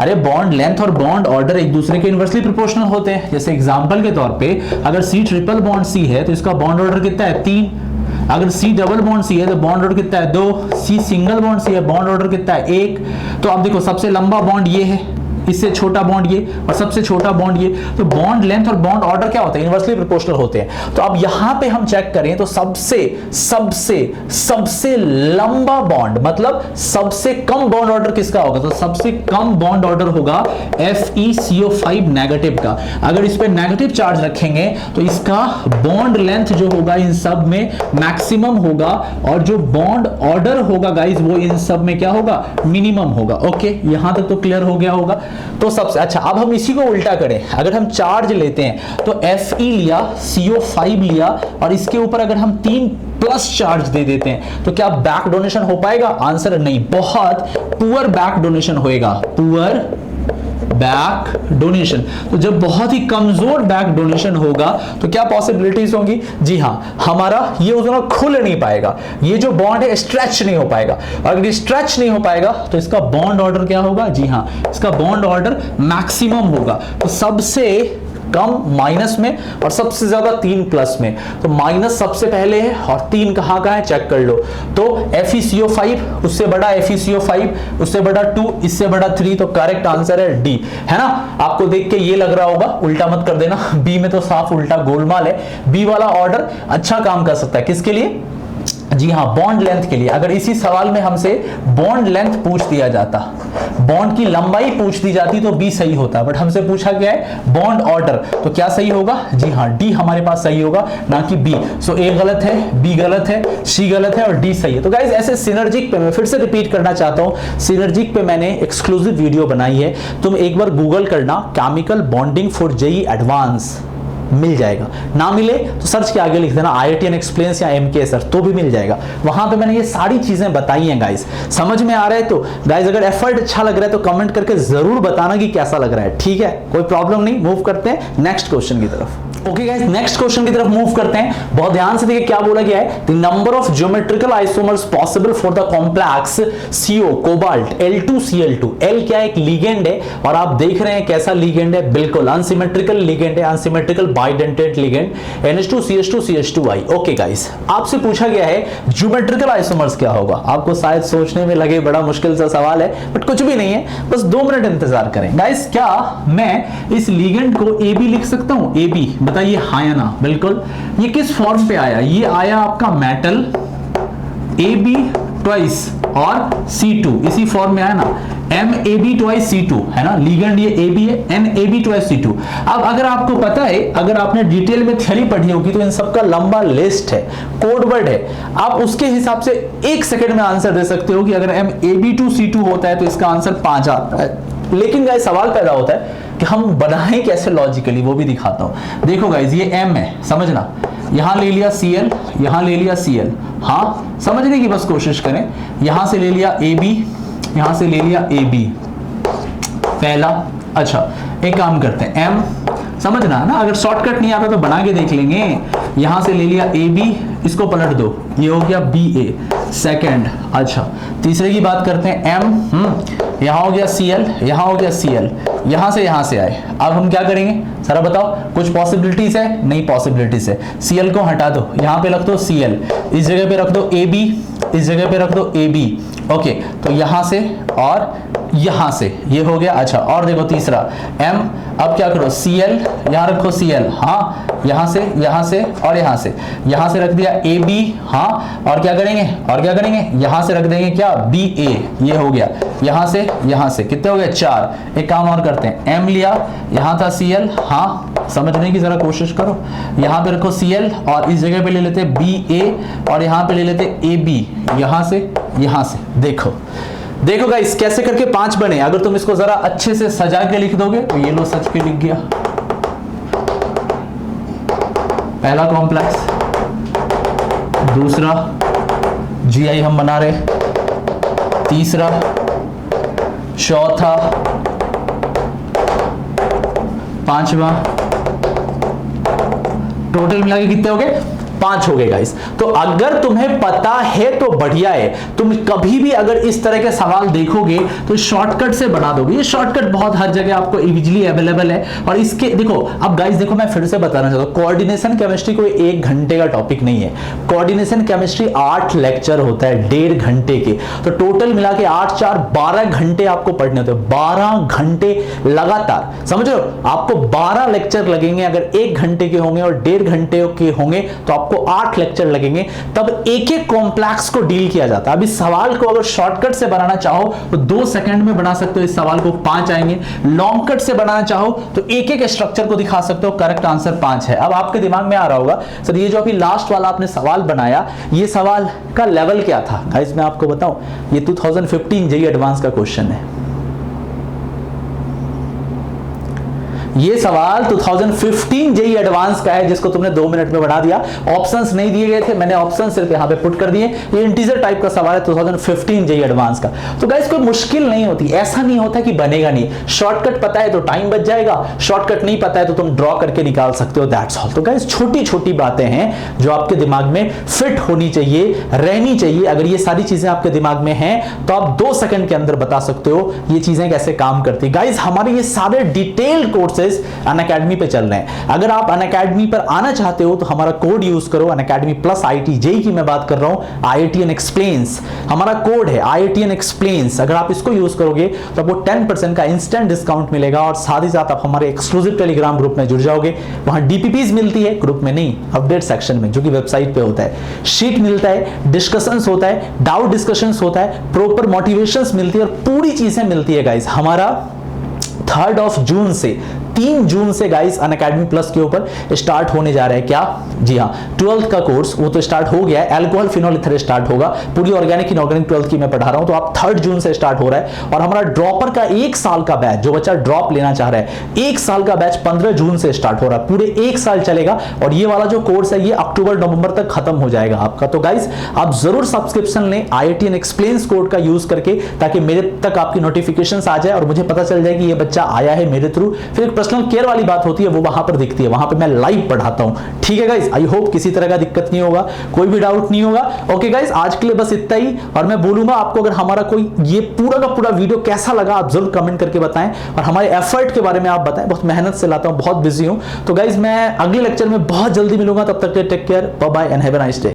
अरे बॉन्ड लेंथ और बॉन्ड ऑर्डर एक दूसरे के इनवर्सली प्रोपोर्शनल होते हैं। जैसे एग्जांपल के तौर पे अगर C ट्रिपल बॉन्ड C है तो इसका बॉन्ड ऑर्डर कितना है, 3। अगर C डबल बॉन्ड C है तो बॉन्ड ऑर्डर कितना है, 2। C सिंगल बॉन्ड C है, बॉन्ड ऑर्डर कितना है, 1। तो अब देखो सबसे लंबा बॉन्ड ये है, इससे छोटा बॉन्ड ये, और सबसे छोटा बॉन्ड ये। तो बॉन्ड लेंथ और बॉन्ड ऑर्डर क्या होते हैं, इनवर्सली प्रोपोर्शनल होते हैं। तो अब यहां पे हम चेक करें तो सबसे सबसे सबसे लंबा बॉन्ड, मतलब सबसे कम बॉन्ड ऑर्डर किसका होगा, तो सबसे कम बॉन्ड ऑर्डर होगा FeCO5 नेगेटिव का। अगर इस पे नेगेटिव चार्ज रखेंगे तो इसका बॉन्ड लेंथ जो होगा इन सब में मैक्सिमम होगा, और जो बॉन्ड ऑर्डर होगा गाइस वो इन सब में क्या होगा, मिनिमम होगा। ओके, यहां तक तो क्लियर हो गया होगा। तो सबसे अच्छा, अब हम इसी को उल्टा करें। अगर हम चार्ज लेते हैं तो Fe लिया, CO5 लिया, और इसके ऊपर अगर हम 3 प्लस चार्ज दे देते हैं तो क्या बैक डोनेशन हो पाएगा, आंसर नहीं, बहुत पुअर बैक डोनेशन होएगा, पुअर बैक डोनेशन। तो जब बहुत ही कमजोर बैक डोनेशन होगा तो क्या पॉसिबिलिटीज होंगी, जी हां, हमारा ये उतना खुल नहीं पाएगा, ये जो बॉन्ड है स्ट्रेच नहीं हो पाएगा। और अगर स्ट्रेच नहीं हो पाएगा तो इसका बॉन्ड ऑर्डर क्या होगा, जी हां, इसका बॉन्ड ऑर्डर मैक्सिमम होगा। तो सबसे कम माइनस में और सबसे ज्यादा 3 प्लस में। तो माइनस सबसे पहले है और 3 कहां का है, चेक कर लो। तो FeCO5, उससे बड़ा FeCO5, उससे बड़ा 2, इससे बड़ा 3, तो करेक्ट आंसर है डी, है ना। आपको देख के ये लग रहा होगा, उल्टा मत कर देना, बी में तो साफ उल्टा गोलमाल है। बी वाला ऑर्डर अच्छा काम कर सकता है, किसके लिए, जी हां, बॉन्ड लेंथ के लिए। अगर इसी सवाल में हमसे बॉन्ड लेंथ पूछ दिया जाता, बॉन्ड की लंबाई पूछ दी जाती तो बी सही होता, बट हमसे पूछा गया है बॉन्ड ऑर्डर, तो क्या सही होगा, जी हां, डी हमारे पास सही होगा, ना कि बी। सो ए गलत है, बी गलत है, सी गलत है और डी सही है। तो गाइस ऐसे सिनर्जिक पे मैं फिर से रिपीट करना चाहता हूं, सिनर्जिक पे मैंने एक्सक्लूसिव वीडियो बनाई है, तुम एक बार गूगल करना, chemical bonding for JEE advance, मिल जाएगा। ना मिले तो सर्च के आगे लिख देना IITN एक्सप्लेन्स या MK सर, तो भी मिल जाएगा। वहां पे मैंने ये सारी चीजें बताई हैं गाइस। समझ में आ रहा है तो गाइस, अगर एफर्ट अच्छा लग रहा है तो कमेंट करके जरूर बताना कि कैसा लग रहा है, ठीक है, कोई प्रॉब्लम नहीं। मूव करते हैं नेक्स्ट क्वेश्चन की तरफ। ओके गाइस, नेक्स्ट क्वेश्चन की तरफ मूव करते हैं। बहुत ध्यान से देखिए क्या बोला गया है, the number of geometrical isomers possible for the complex CO cobalt Al2Cl2। L क्या है, एक लिगेंड है, और आप देख रहे हैं कैसा लिगेंड है, बिल्कुल अनसिमेट्रिकल लिगेंड है, unsymmetrical bidentate ligand, NH2CH2CH2I। Okay guys, आपसे पूछा गया है ज्योमेट्रिकल आइसोमर्स क्या होगा। आपको शायद सोचने में लगे बड़ा मुश्किल सा सवाल है, बट कुछ भी नहीं है, बस 2 मिनट इंतजार करें। गाइस, क्या मैं इस लिगेंड को AB लिख सकता हूं, AB, बताइए हाँ या ना। बिल्कुल। ये किस फॉर्म पे आया, ये आया आपका मेटल AB ट्वाइस और C2, इसी फॉर्म में आया ना, MAB ट्वाइस C2, है ना, लिगेंड ये AB है, NAB ट्वाइस C2। अब अगर आपको पता है, अगर आपने डिटेल में थ्योरी पढ़ी होगी तो इन सबका लंबा लिस्ट है, कोड वर्ड है, आप उसके हिसाब से 1 सेकंड में आंसर दे सकते हो कि अगर MAB2C2 होता है तो इसका आंसर 5 आता है। लेकिन गाइस सवाल पैदा होता है कि हम बनाएं कैसे लॉजिकली, वो भी दिखाता हूं। देखो गाइस, ये M है, समझना, यहां ले लिया Cl, यहां ले लिया Cl, हाँ समझने की बस कोशिश करें। यहां से ले लिया AB, यहां से ले लिया AB, पहला। अच्छा, एक काम करते हैं, M समझना ना, अगर शॉर्टकट नहीं आता तो बना के देख लेंगे। यहां से ले लिया AB, इसको पलट दो, ये हो गया BA, सेकंड। अच्छा, तीसरे की बात करते हैं, M, यहां हो गया Cl, यहां हो गया Cl, यहां से आए। अब हम क्या करेंगे सारा बताओ, कुछ पॉसिबिलिटीज है, नहीं पॉसिबिलिटीज है। Cl को हटा दो, यहां पे रख दो Cl, इस जगह पे रख दो AB, इस जगह पे रख दो AB। ओके, तो यहां से और यहां से ये हो गया। अच्छा और देखो तीसरा M, अब क्या करो Cl, यहां रखो Cl, हाँ यहां से और यहां से रख दिया AB, हाँ और क्या करेंगे यहां से रख देंगे क्या BA, ये हो गया। यहां से कितने हो गए 4। एक काम और करते हैं, M लिया, यहां था Cl, हाँ समझने की जरा कोशिश करो, यहां पे रखो Cl और इस जगह पे ले लेते BA और यहां पे ले लेते AB, यहां से देखो गाइस कैसे करके 5 बने। अगर तुम इसको जरा अच्छे से सजा के लिख दोगे तो ये लो सच के लिख गया। पहला कॉम्प्लेक्स, दूसरा GI हम बना रहे, तीसरा, चौथा, पांचवा, टोटल मिला के कितने हो गए 5 हो गए गाइस। तो अगर तुम्हें पता है तो बढ़िया है, तुम कभी भी अगर इस तरह के सवाल देखोगे तो शॉर्टकट से बना दोगे। ये शॉर्टकट बहुत हर जगह आपको इजीली अवेलेबल है। और इसके देखो अब गाइस, देखो मैं फिर से बताना चाहता हूं, कोऑर्डिनेशन केमिस्ट्री कोई 1 घंटे का टॉपिक नहीं है। कोऑर्डिनेशन केमिस्ट्री 8 लेक्चर होता है 1.5 घंटे के, तो टोटल मिला के 8 4 12 घंटे आपको पढ़ने होते हैं। 12 घंटे लगातार, समझ रहे हो, आपको 12 लेक्चर लगेंगे। अगर 1 घंटे के होंगे और 1.5 घंटे के होंगे तो आपको 8 लेक्चर लगेंगे, तब एक कॉम्प्लेक्स को डील किया जाता है। अब इस सवाल को अगर शॉर्टकट से बनाना चाहो तो 2 सेकंड में बना सकते हो, इस सवाल को 5 आएंगे। लॉन्ग कट से बनाना चाहो तो एक स्ट्रक्चर को दिखा सकते हो, करेक्ट आंसर 5 है। अब आपके दिमाग में आ रहा होगा सर ये जो अभी लास्ट वाला आपने सवाल बनाया, ये सवाल का लेवल क्या था? गाइस मैं आपको बताऊं, ये 2015 जेईई एडवांस का क्वेश्चन है। ये सवाल 2015 जेईई एडवांस का है, जिसको तुमने 2 मिनट में बढ़ा दिया। ऑप्शंस नहीं दिए गए थे, मैंने ऑप्शन सिर्फ यहां पे पुट कर दिए। ये इंटीजर टाइप का सवाल है 2015 जेईई एडवांस का। तो गाइस कोई मुश्किल नहीं होती, ऐसा नहीं होता कि बनेगा नहीं। शॉर्टकट पता है तो टाइम बच जाएगा, शॉर्टकट नहीं पता है तो तुम ड्रॉ करके निकाल सकते हो, दैट्स ऑल। तो गाइस छोटी छोटी बातें हैं जो आपके दिमाग में फिट होनी चाहिए, रहनी चाहिए। अगर ये सारी चीजें आपके दिमाग में हैं तो आप 2 सेकंड के अंदर बता सकते हो ये चीजें कैसे काम करती। गाइस हमारे ये सारे डिटेल कोर्सेज अनअकैडमी पे चल रहे हैं। अगर आप अनअकैडमी पर आना चाहते हो तो हमारा कोड यूज करो, अनअकैडमी प्लस IIT जेईई की मैं बात कर रहा हूं, IITN एक्सप्लेन्स हमारा कोड है, IITN एक्सप्लेन्स। अगर आप इसको यूज करोगे तो आपको 10% का इंस्टेंट डिस्काउंट मिलेगा और साथ ही साथ आप हमारे एक्सक्लूसिव टेलीग्राम ग्रुप में जुड़ जाओगे। वहां DPPs मिलती है, ग्रुप में नहीं, अपडेट सेक्शन में, जो कि वेबसाइट पे होता है। शीट मिलता है, डिस्कशंस होता है, डाउट डिस्कशंस होता है, प्रॉपर मोटिवेशंस मिलती है और पूरी चीजें मिलती है गाइस। हमारा 3 जून से 3 जून से गाइस अनअकैडमी प्लस के ऊपर स्टार्ट होने जा रहा है। क्या? जी हाँ, 12th का कोर्स वो तो स्टार्ट हो गया है, अल्कोहल फिनोल ईथर स्टार्ट होगा। पूरी ऑर्गेनिक इनऑर्गेनिक 12th की मैं पढ़ा रहा हूं, तो आप 3 जून से स्टार्ट हो रहा है। और हमारा ड्रॉपर का 1 साल का बैच, जो बच्चा ड्रॉप लेना चाह रहा है, 1 साल का बैच 15 जून से स्टार्ट हो रहा है, पूरे 1 साल चलेगा। और ये वाला जो कोर्स है ये अक्टूबर नवंबर तक खत्म हो जाएगा आपका। तो गाइस आप जरूर सब्सक्रिप्शन लें IITN एक्सप्लेन्स कोड का यूज करके, ताकि मेरे तक आपकी नोटिफिकेशंस आ जाए और मुझे पता चल जाए कि ये बच्चा आया है मेरे थ्रू। फिर एक पर्सनल केयर वाली बात होती है, वो वहां पर दिखती है, वहां पर मैं लाइव पढ़ाता हूं। ठीक है गाइस, आई होप किसी तरह का दिक्कत नहीं होगा, कोई भी डाउट नहीं होगा। ओके गाइस, आज के लिए बस इतना ही। और मैं बोलूंगा आपको, अगर हमारा कोई ये पूरा का पूरा वीडियो कैसा लगा आप जरूर कमेंट करके बताएं, और हमारे एफर्ट के बारे में आप बताएं। बहुत मेहनत से लाता हूं, बहुत बिजी हूं। तो गाइस मैं अगले लेक्चर में बहुत जल्दी मिलूंगा, तब तक take care, bye bye and have a nice day.